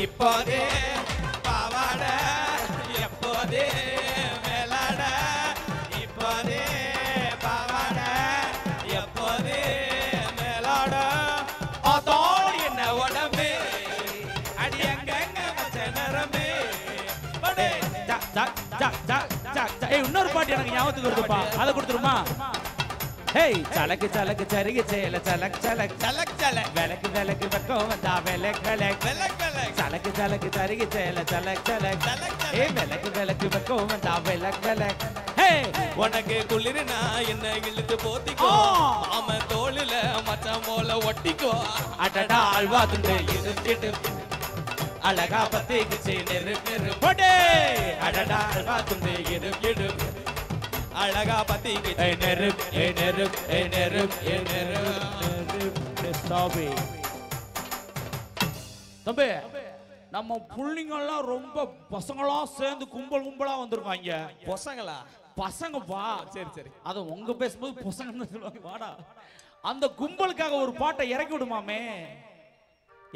இப்போதே பாவாட எப்போதே மேலாட இப்போதே பாவாட எப்போதே மேலாட அதோடு என்ன உடம்பு அடி அங்கங்க பச்சை நரம்பு இன்னொரு பாட்டு எனக்கு ஞாபகத்துக்கு வருதுப்பா அதை கொடுத்துருமா ஹேய் சலக்கு சலக்கு சரிகு சேல சலக் சலக் சலக் சல விளக்கு விளக்கு பக்கம் வந்தா விளக் விளக் வெலக் வெலக் சலக்கு சலக்கு சரிகு சேல சலக் சலக் ஏ விளக்கு விளக்கு பக்கம் வந்தா விளக் விளக் ஹே உனக்கு குளிர்னா என்ன இழுத்து போத்திக்கோ மாம தோளுல மச்சான் போல ஒட்டிக்கோ அடடா அல்வா துண்டு இருட்டிட்டு அழகா பத்திக்குச்சு நெரு நெரு போடே அடடா அல்வா துண்டு இடு அழகா பத்தி நெரு நெரு நெரு நெரு தம்பி நம்ம புள்ளிங்கெல்லாம் ரொம்ப பசங்களா சேர்ந்து கும்பல் கும்பலா வந்திருக்காங்க பொசங்களா பசங்கப்பா சரி சரி அத உங்க பேசும்போது பசங்க சொல்லுவாங்க வாடா அந்த கும்பலுக்காக ஒரு பாட்டை இறக்கி விடுமாமே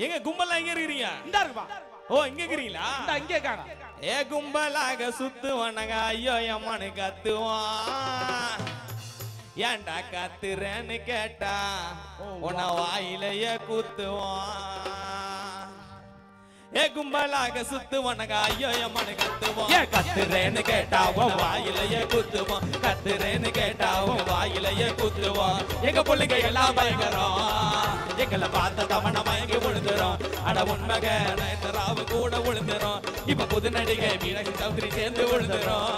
எங்க கும்பலா எங்க இருக்கிறீங்க இந்தா இருக்குப்பா ஓ இங்க இருக்கிறீங்களா இந்தா இங்கே இருக்காங்க ஏ கும்பலாக சுத்துவானங்க ஐயோ எம்மனு கத்துவான் ஏன்டா கத்துறேன்னு கேட்டா உன வாயிலையே குத்துவான் ஏ கும்பலாக சுத்துவானங்க ஐயோ எம்மனு கத்துவான் ஏன் கத்துறேன்னு கேட்டா உன் வாயிலையே குத்துவான் கத்துறேன்னு கேட்டா உன் வாயிலையே குத்துவான் எங்க பிள்ளைங்க எல்லாம் பயங்கரம் எங்களை பார்த்த தவணை மயங்கி விழுந்துரும் அட உண்மைக நயன்தாராவு கூட விழுந்துரும் இப்ப புது நடிகை மீனாட்சி சௌத்ரி சேர்ந்து விழுந்துரும்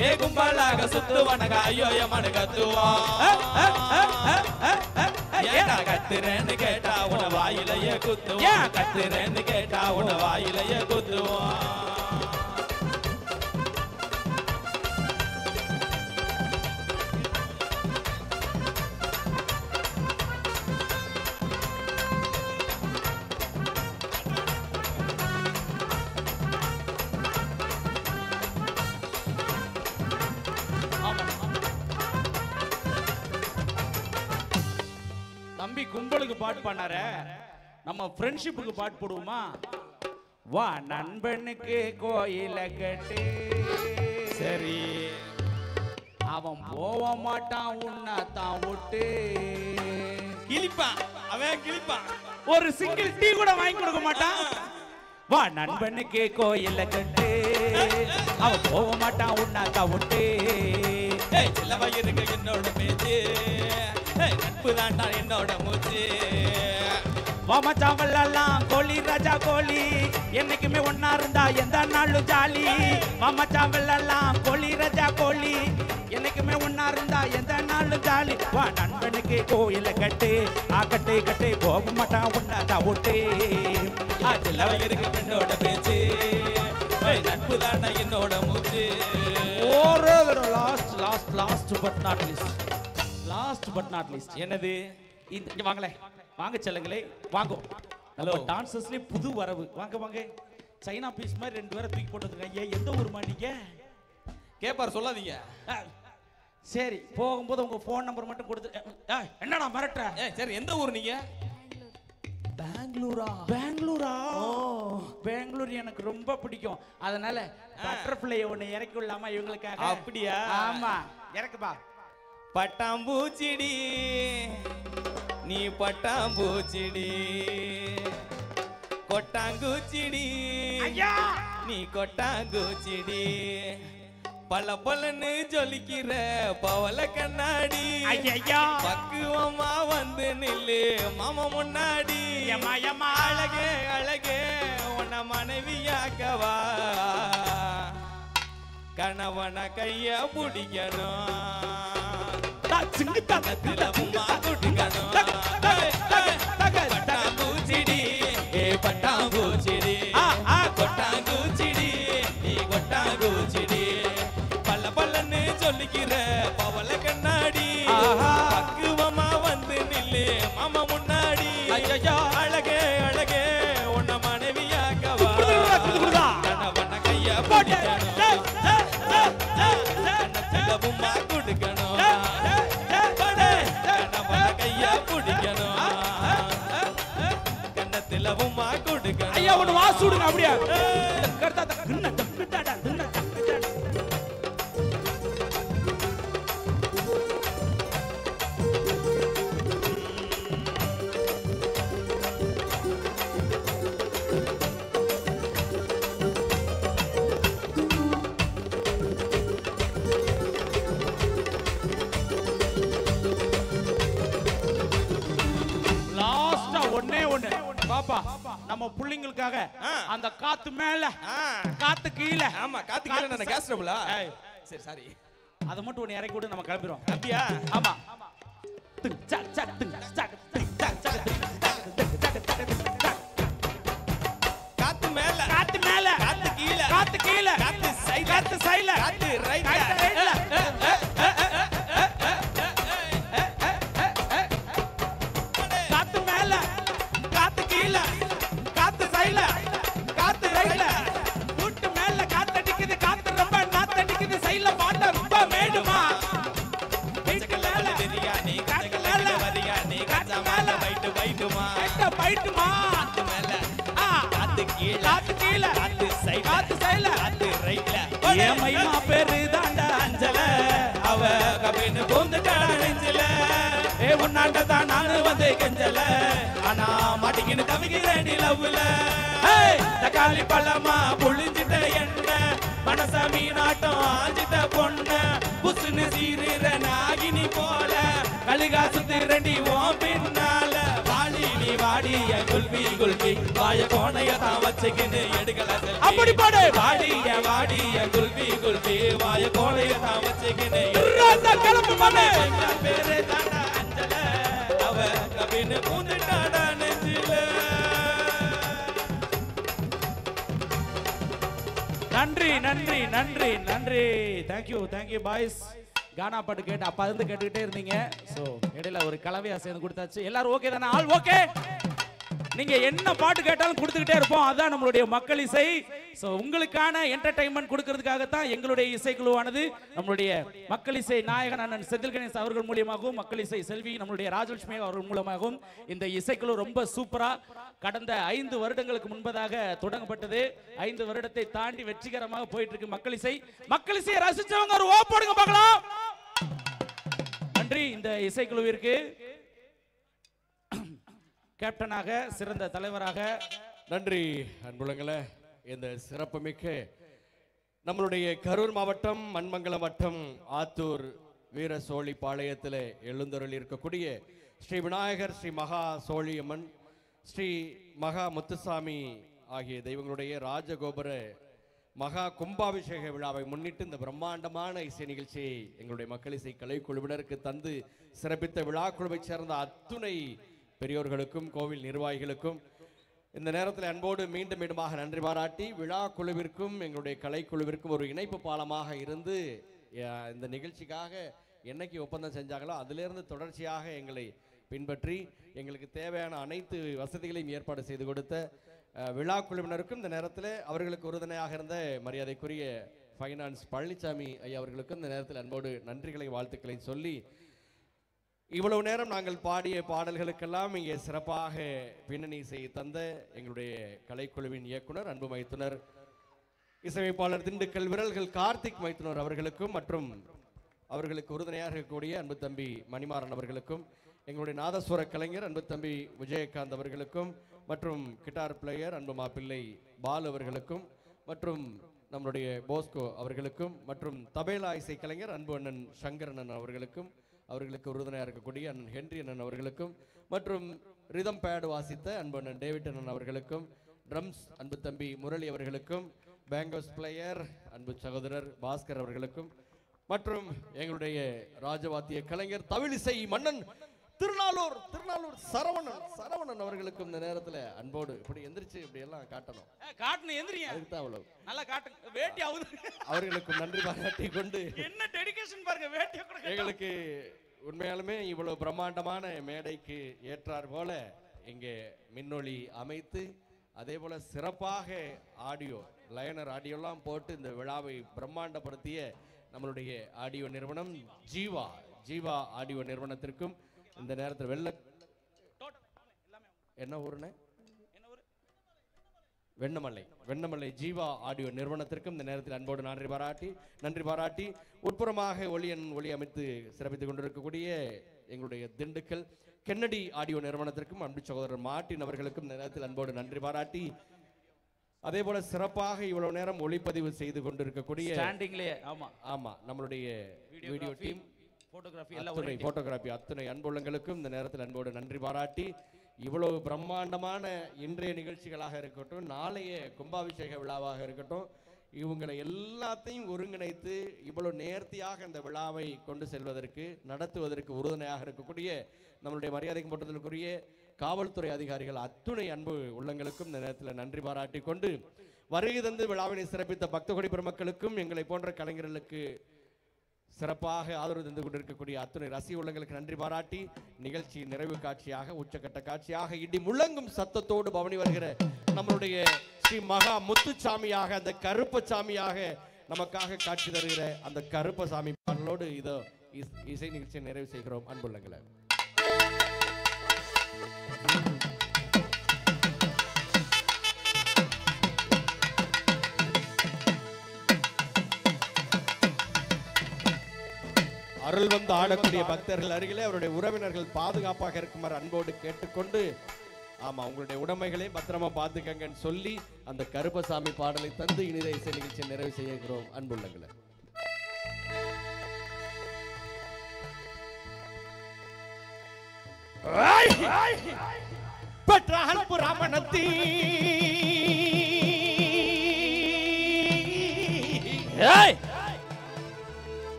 ஏ கும்பலாக சுத்துவானங்க ஐயோ எம்மனு கத்துவான் ஏடா கத்துறேன்னு கேட்டா உன வாயிலையே குத்துவான் கத்துறேன்னு கேட்டா உன வாயிலையே குத்துவான் தம்பி கும்பலுக்கு பாட்டு பண்ணாரே நம்ம ஃப்ரெண்ட்ஷிப்புக்கு பாட்டு போடுவோமா வா நண்பனுக்கு கோயில கட்டு சரி அவன் போக மாட்டான் உன்னை தான் விட்டு கிளிப்பான் அவன் கிளிப்பான் ஒரு சிங்கிள் டீ கூட வாங்கி கொடுக்க மாட்டான் வா நண்பனுக்கு கோயில கட்டு அவன் போக மாட்டான் உன்னை தான் விட்டு செல்லவா இருக்க என்னோட பேச்சு நட்பு தாண்டா என்னோட மூச்சு வாமச்சாவெல்லாம் கோழி ராஜா கோழி என்னைக்குமே ஒன்னா இருந்தா எந்த நாளும் ஜாலி வாமச்சாவெல்லாம் கோழி ராஜா கோழி என்னைக்குமே ஒன்னா இருந்தா எந்த நாளும் ஜாலி வா நண்பனுக்கு கோயில கட்டு கட்டு கட்டு போக மாட்டான் ஒன்னாதா ஓட்டு செல்லவா இருக்க என்னோட பேச்சு நட்பு தாண்டா என்னோட மூச்சு லாஸ்ட் பட் நாட் லீஸ்ட் என்னது இங்க வாங்களே வாங்க செல்லுங்களே வாங்க ஹலோ டான்சர்ஸ்லயே புது வரவு வாங்க வாங்க சைனா பீஸ் மாதிரி 2 பேரை தூக்கி போட்டு வந்துருக்காங்க எந்த ஊருமா நீங்க கேப்பார் சொல்லாதீங்க சரி போகும்போது உங்க ஃபோன் நம்பர் மட்டும் கொடுத்து என்னடா மிரட்ட சரி எந்த ஊர் நீங்க பெங்களூரா பெங்களூர் எனக்கு ரொம்ப பிடிக்கும் அதனால பட்டர்ஃப்ளை ஒன்னு இறக்கி விடலாமா இவங்களுக்காக அப்படியா ஆமா இறக்குப்பா பட்டாம்பூச்சிடி நீ பட்டாம்பூச்சிடி கொட்டாங்குச்சிடி ஐயா நீ கொட்டாங்குச்சிடி பல பலன்னு ஜொலிக்கிற பவள கண்ணாடி ஐயா பக்குவமா வந்து நில்லு மாமா முன்னாடி அழகே அழகே உன்னை மனைவியாக்கவா கணவன கைய பிடிக்கணும் பட்டாம்பூச்சிடி பட்டாம்பூச்சிடி கொட்டாங்குச்சிடி நீ கொட்டாங்குச்சிடி பல்ல பல்லன்னு சொல்லிக்கிற பவள கண்ணாடி பக்குவமா வந்து நில்லு மாமா முன்னாடி அழகே அழகே உன்ன மனைவியாக்கவா கணவன கைய பிடிக்கணும் கண்ணத்திலவுமா கொடுக்கணும் கணவன கைய பிடிக்கணும் கண்ணத்திலவுமா கொடுக்கணும் ஐயா ஒன்னு வாசு விடுங்க அப்படியே பாப்பா நம்ம புள்ளிங்களுக்காக அந்த காத்து மேல காத்து கீழ ஆமா காத்து கீழ நான் கேஸ் ட்ரபிளா சரி சாரி அத மட்டும் ஒன்னு இறக்கி விட்டு நம்ம கிளம்பிரோம் அப்படியா ஆமா காத்து மேல காத்து மேல காத்து கீழ காத்து கீழ காத்து சைடுல காத்து சைடுல காத்து ரைட்ல காத்து மேல காத்து கீழ காத்து சைடுல காத்து ரைட்ல ஊட்டு மேல காத்து அடிக்குது காத்து ரொம்ப நாத்து அடிக்குது சைடுல பாட்ட ரொம்ப மேடுமா வீட்டு மேல பிரியாணி காத்து மேல பிரியாணி காத்து மேல வைட்டுமா பைட்டுமா காத்து மேல காத்து கீழ காத்து கீழ காத்து சைடுல காத்து சைடுல காத்து ரைட்ல ஏமைமா பேரு தாண்டா அஞ்சல அவ கபின்னு பூந்துட்டாடா நெஞ்சில உன்னாண்ட தான் நானு வந்து கெஞ்சல ஆனா மாட்டிக்கின்னு தவிக்கிறேன் நிலவுல தக்காளி பழமா புளிஞ்சிட்ட என்ன மனச மீனாட்டம் ஆஞ்சிட்ட பொண்ணு புசுன்னு சீருற நாகினி போல கழுகா சுத்தி ரெண்டி ஓம் பின்னால வாடி நீ வாடி என் குல்பி குல்பி வாய கோணைய தான் வச்சுக்கின்னு எடுக்கல அப்படி பாடு வாடி என் குல்பி குல்பி வாய கோணைய தான் வச்சுக்கின்னு கிளம்பு பண்ணு பேரு தாண்டா அஞ்சல அவ கபின்னு பூந்துட்டாடா நெஞ்சில நன்றி நன்றி நன்றி நன்றி தேங்க்யூ பாய்ஸ் கானா பாட்டு கேட்டு அப்பா இருந்து கேட்டுக்கிட்டே இருந்தீங்க ஸோ இடையில ஒரு கலவையா சேர்ந்து கொடுத்தாச்சு எல்லாரும் ஓகே தானே ஆல் ஓகே நீங்க என்ன பாட்டு கேட்டாலும் கொடுத்துக்கிட்டே இருப்போம் அதான் நம்மளுடைய மக்கள் இசை ஸோ உங்களுக்கான என்டர்டைன்மெண்ட் கொடுக்கறதுக்காகத்தான் எங்களுடைய இசைக்குழுவானது நம்மளுடைய மக்கள் இசை நாயகன் அண்ணன் செந்தில் கணேஷ் அவர்கள் மூலியமாகவும் மக்கள் இசை செல்வி நம்மளுடைய ராஜலட்சுமி அவர்கள் மூலமாகவும் இந்த இசைக்குழு ரொம்ப சூப்பரா கடந்த 5 வருடங்களுக்கு முன்பதாக தொடங்கப்பட்டது 5 வருடத்தை தாண்டி வெற்றிகரமாக போயிட்டு இருக்கு மக்கள் இசையை ரசிச்சவங்க ஒரு ஓ போடுங்க பார்க்கலாம் நன்றி இந்த இசைக்குழுவிற்கு கேப்டனாக சிறந்த தலைவராக நன்றி அன்புள்ளங்களே இந்த சிறப்புமிக்க நம்மளுடைய கரூர் மாவட்டம் மண்மங்கலம் வட்டம் ஆத்தூர் வீர சோழிப்பாளையத்தில் எழுந்தருள் இருக்கக்கூடிய ஸ்ரீ விநாயகர், ஸ்ரீ மகா சோழியம்மன், ஸ்ரீ மகா முத்துசாமி ஆகிய தெய்வங்களுடைய ராஜகோபுர மகா கும்பாபிஷேக விழாவை முன்னிட்டு இந்த பிரம்மாண்டமான இசை நிகழ்ச்சியை எங்களுடைய மக்கள் இசை கலைக்குழுவினருக்கு தந்து சிறப்பித்த விழா குழுவைச் சேர்ந்த அத்துணை பெரியோர்களுக்கும் கோவில் நிர்வாகிகளுக்கும் இந்த நேரத்தில் அன்போடு மீண்டும் மீண்டுமாக நன்றி பாராட்டி விழா குழுவிற்கும் எங்களுடைய கலைக்குழுவிற்கும் ஒரு இணைப்பு பாலமாக இருந்து இந்த நிகழ்ச்சிக்காக என்னைக்கு ஒப்பந்தம் செஞ்சாங்களோ அதிலிருந்து தொடர்ச்சியாக எங்களை பின்பற்றி எங்களுக்கு தேவையான அனைத்து வசதிகளையும் ஏற்பாடு செய்து கொடுத்த விழா குழுவினருக்கும் இந்த நேரத்தில் அவர்களுக்கு உறுதுணையாக இருந்த மரியாதைக்குரிய ஃபைனான்ஸ் பழனிசாமி ஐயா அவர்களுக்கும் இந்த நேரத்தில் அன்போடு நன்றிகளை வாழ்த்துக்களை சொல்லி இவ்வளவு நேரம் நாங்கள் பாடிய பாடல்களுக்கெல்லாம் இங்கே சிறப்பாக பின்னணி இசை தந்த எங்களுடைய கலைக்குழுவின் இயக்குனர் அன்பு மைத்துனர் இசையமைப்பாளர் திண்டுக்கல் விரல்கள் கார்த்திக் மைத்துனர் அவர்களுக்கும் மற்றும் அவர்களுக்கு உறுதுணையாக இருக்கக்கூடிய அன்பு தம்பி மணிமாறன் அவர்களுக்கும் எங்களுடைய நாதஸ்வர கலைஞர் அன்பு தம்பி விஜயகாந்த் அவர்களுக்கும் மற்றும் கிட்டார் பிளேயர் அன்பு மாப்பிள்ளை பால் அவர்களுக்கும் மற்றும் நம்முடைய போஸ்கோ அவர்களுக்கும் மற்றும் தபேலா இசை கலைஞர் அன்பு அண்ணன் சங்கர் அண்ணன் அவர்களுக்கும் அவர்களுக்கு உறுதுணையாக இருக்கக்கூடிய அண்ணன் ஹென்றி அண்ணன் அவர்களுக்கும் மற்றும் ரிதம் பேட் வாசித்த அன்பு அண்ணன் டேவிட் அண்ணன் அவர்களுக்கும் ட்ரம்ஸ் அன்பு தம்பி முரளி அவர்களுக்கும் பேங்கோஸ் பிளேயர் அன்பு சகோதரர் பாஸ்கர் அவர்களுக்கும் மற்றும் எங்களுடைய ராஜவாத்திய கலைஞர் தவிழிசை மன்னன் திருநாளூர் சரவணன் அவர்களுக்கும் இந்த நேரத்தில் அன்போடு இப்படி எந்திரிச்சு இப்படி எல்லாம் காட்டணும் காட்டணும் எந்திரிங்க அதுக்கு தான் அவ்வளவு நல்லா காட்டுங்க வேட்டி அவர்களுக்கும் நன்றி பாராட்டி கொண்டு என்ன டெடிகேஷன் பாருங்க வேட்டியை கூட எங்களுக்கு உண்மையாலுமே இவ்வளவு பிரம்மாண்டமான மேடைக்கு ஏற்றார் போல இங்கே மின்னொளி அமைத்து அதே போல சிறப்பாக ஆடியோ லைனர் ஆடியோலாம் போட்டு இந்த விழாவை பிரம்மாண்டப்படுத்திய நம்மளுடைய ஆடியோ நிறுவனம் ஜீவா ஆடியோ நிறுவனத்திற்கும் இந்த நேரத்தில் என்ன ஊருன்னு வெண்ணமலை ஜீவா ஆடியோ நிறுவனத்திற்கும் இந்த நேரத்தில் அன்போடு நன்றி பாராட்டி உட்புறமாக ஒளி அமைத்து சிறப்பித்துக் கொண்டிருக்கக்கூடிய எங்களுடைய திண்டுக்கல் கென்னடி ஆடியோ நிறுவனத்திற்கும் அன்பு சகோதரர் மார்ட்டின் அவர்களுக்கும் இந்த நேரத்தில் அன்போடு நன்றி பாராட்டி அதே போல சிறப்பாக இவ்வளவு நேரம் ஒளிப்பதிவு செய்து கொண்டிருக்கக்கூடிய ஆமா நம்மளுடைய வீடியோ டீம் போட்டோகிராஃபி அத்தனை அன்புள்ளங்களுக்கும் இந்த நேரத்தில் அன்போடு நன்றி பாராட்டி இவ்வளவு பிரம்மாண்டமான இன்றைய நிகழ்ச்சிகளாக இருக்கட்டும், நாளைய கும்பாபிஷேக விழாவாக இருக்கட்டும், இவங்களை எல்லாத்தையும் ஒருங்கிணைத்து இவ்வளவு நேர்த்தியாக இந்த விழாவை கொண்டு செல்வதற்கு நடத்துவதற்கு உறுதுணையாக இருக்கக்கூடிய நம்மளுடைய மரியாதைக்கு போட்டதற்குரிய காவல்துறை அதிகாரிகள் அத்துணை அன்பு உள்ளங்களுக்கும் இந்த நேரத்தில் நன்றி பாராட்டி கொண்டு வருகை தந்து விழாவினை சிறப்பித்த பக்தகோடி பெருமக்களுக்கும் எங்களை போன்ற கலைஞர்களுக்கு சிறப்பாக ஆதரவு தந்து கொண்டிருக்கக்கூடிய அத்துணை ரசிக உள்ளங்களுக்கு நன்றி பாராட்டி நிகழ்ச்சி நிறைவு காட்சியாக உச்சக்கட்ட காட்சியாக இடி முழங்கும் சத்தத்தோடு பவனி வருகிற நம்மளுடைய ஸ்ரீ மகா முத்துசாமியாக அந்த கருப்பசாமியாக நமக்காக காட்சி தருகிற அந்த கருப்பசாமி பாடலோடு இதோ இசை நிகழ்ச்சியை நிறைவு செய்கிறோம் அன்புள்ளங்களை. அருள் வந்து ஆடக்கூடிய பக்தர்கள் அருகிலே அவருடைய உறவினர்கள் பாதுகாப்பாக இருக்குமாறு அன்போடு கேட்டுக்கொண்டு ஆமா உங்களுடைய உடைமைகளை பத்திரமா பார்த்துக்கங்கன்னு சொல்லி அந்த கருப்பசாமி பாடலை தந்து இனித இசை நிகழ்ச்சியை நிறைவு செய்கிறோம் அன்புள்ளங்களை. பெற்றால் புராமணத்தி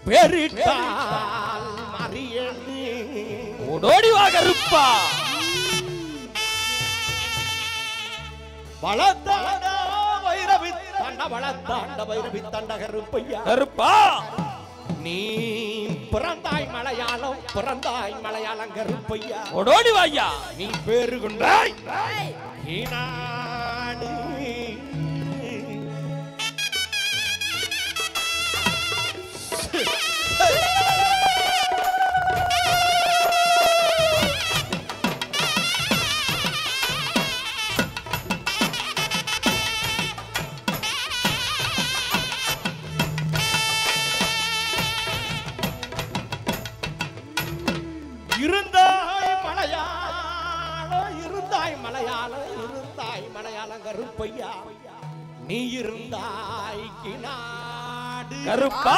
பெரிட்டால் மரியணி ஓடோடி வாகருப்பா வளத்தாண்ட வைரவி தாண்ட கருப்பையா நீ பிறந்தாய் மலையாளம் கருப்பையா ஓடோடி வாயா நீ பேரு கொண்டாய் ஈனாடு மலையாளம் கருப்பையா நீ இருந்தாய் கிநாடு கருப்பா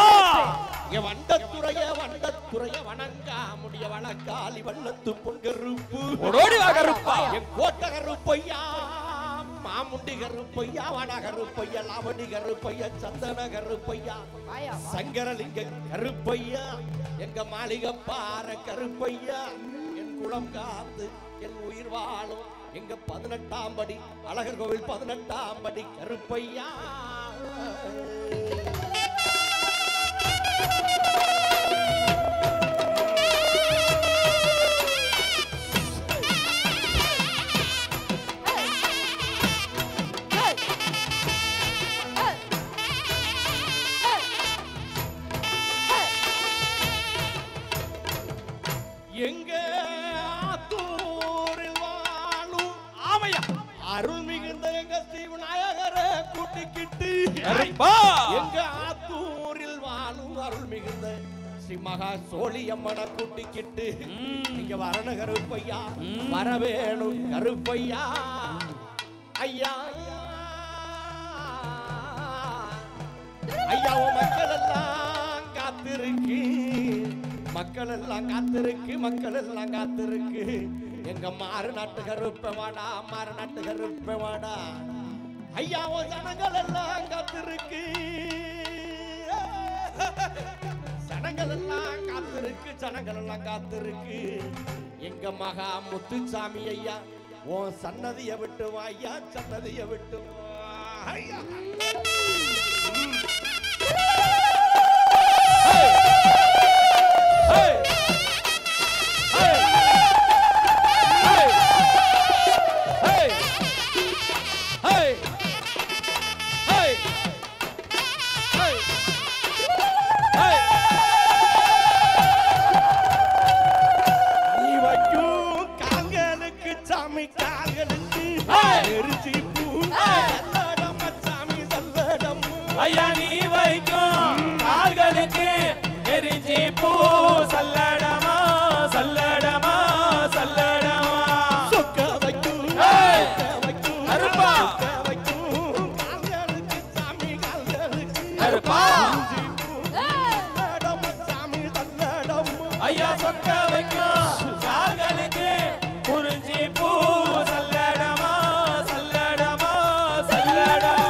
வண்டத்துறைய வணங்கா முடிய வணக்காலி வண்ணத்து பொங்கருப்பு ஓடோடி வா கருப்பா என் கோட்ட கருப்பையா மாமுண்டி கருப்பையா வட கருப்பையா லாவணி கருப்பையா சந்தன கருப்பையா சங்கரலிங்க கருப்பையா எங்க மாளிகை பாற கருப்பையா என் குளம் காத்து என் உயிர் வாழும் எங்க 18ஆம் படி அழகர் கோவில் 18ஆம் படி கருப்பையா எங்க ஆத்தூரில் வாழும் ஆமையா அருள் மிகுந்த எங்க ஸ்ரீ விநாயகரை கூட்டிக்கிட்டு எங்க ஆத்தூரில் வாழும் அருள் மிகுந்த ஸ்ரீ மகா சோழியம்மனை கூட்டிக்கிட்டு இங்க வரண கருப்பையா வரவேணும் கருப்பையா ஐயா ஐயா மக்கள் எல்லாம் காத்திருக்கு மக்கள் எல்லாம் காத்திருக்கு எங்க மாறு நாட்டு கருப்பவாடா மாறு நாட்டு கருப்பவாடா ஐயா ஜனங்கள் எல்லாம் காத்திருக்கு ஜனங்கள் எல்லாம் காத்திருக்கு எங்க மகா முத்துசாமி ஐயா உன் சன்னதியை விட்டு வா ஐயா சன்னதியை விட்டு வா ஐயா ஐயா நீ வைக்கும் கால்களுக்கு எரிஞ்சி பூ சல்லடமா சல்லடமா சல்லடமா சொக்க வைக்கும் கருப்பா கால்களுக்கு சாமி கால்களுக்கு கருப்பா சாமி சல்லடம் ஐயா சொக்க வைக்கும் கால்களுக்கு குறிஞ்சி பூ சல்லடமா சல்லடமா சல்லடமா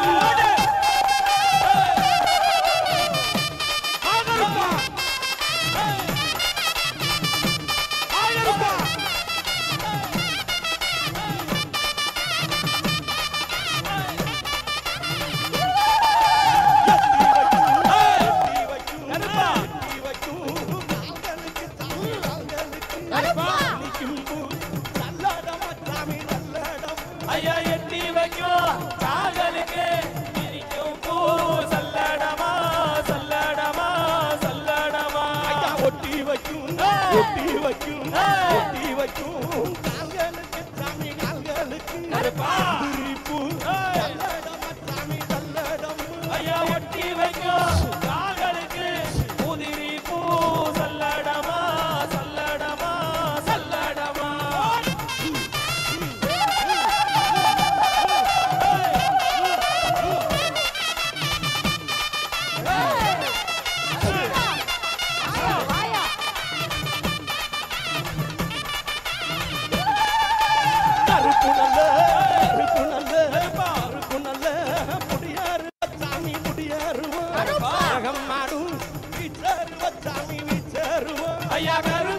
ஐயா எட்டி வைக்கும் கால்களுக்கு இனிக்கும் பூ சல்லடமா சல்லடமா சல்லடமா ஐயா ஒட்டி வைக்கும் கால்களுக்கு சாமி கால்களுக்கு கருப்பா பூ சல்லடம் சாமி சல்லடம் ஐயா ஒட்டி வைக்கும் கால்களுக்கு உதிரி பூ சல்லடமா சல்லடமா சல்லடமா கருப்பு நல்ல முடியாரு சாமி முடியாருவா மாடும் வீச்சாருவா சாமி வீச்சாருவா ஐயா கரு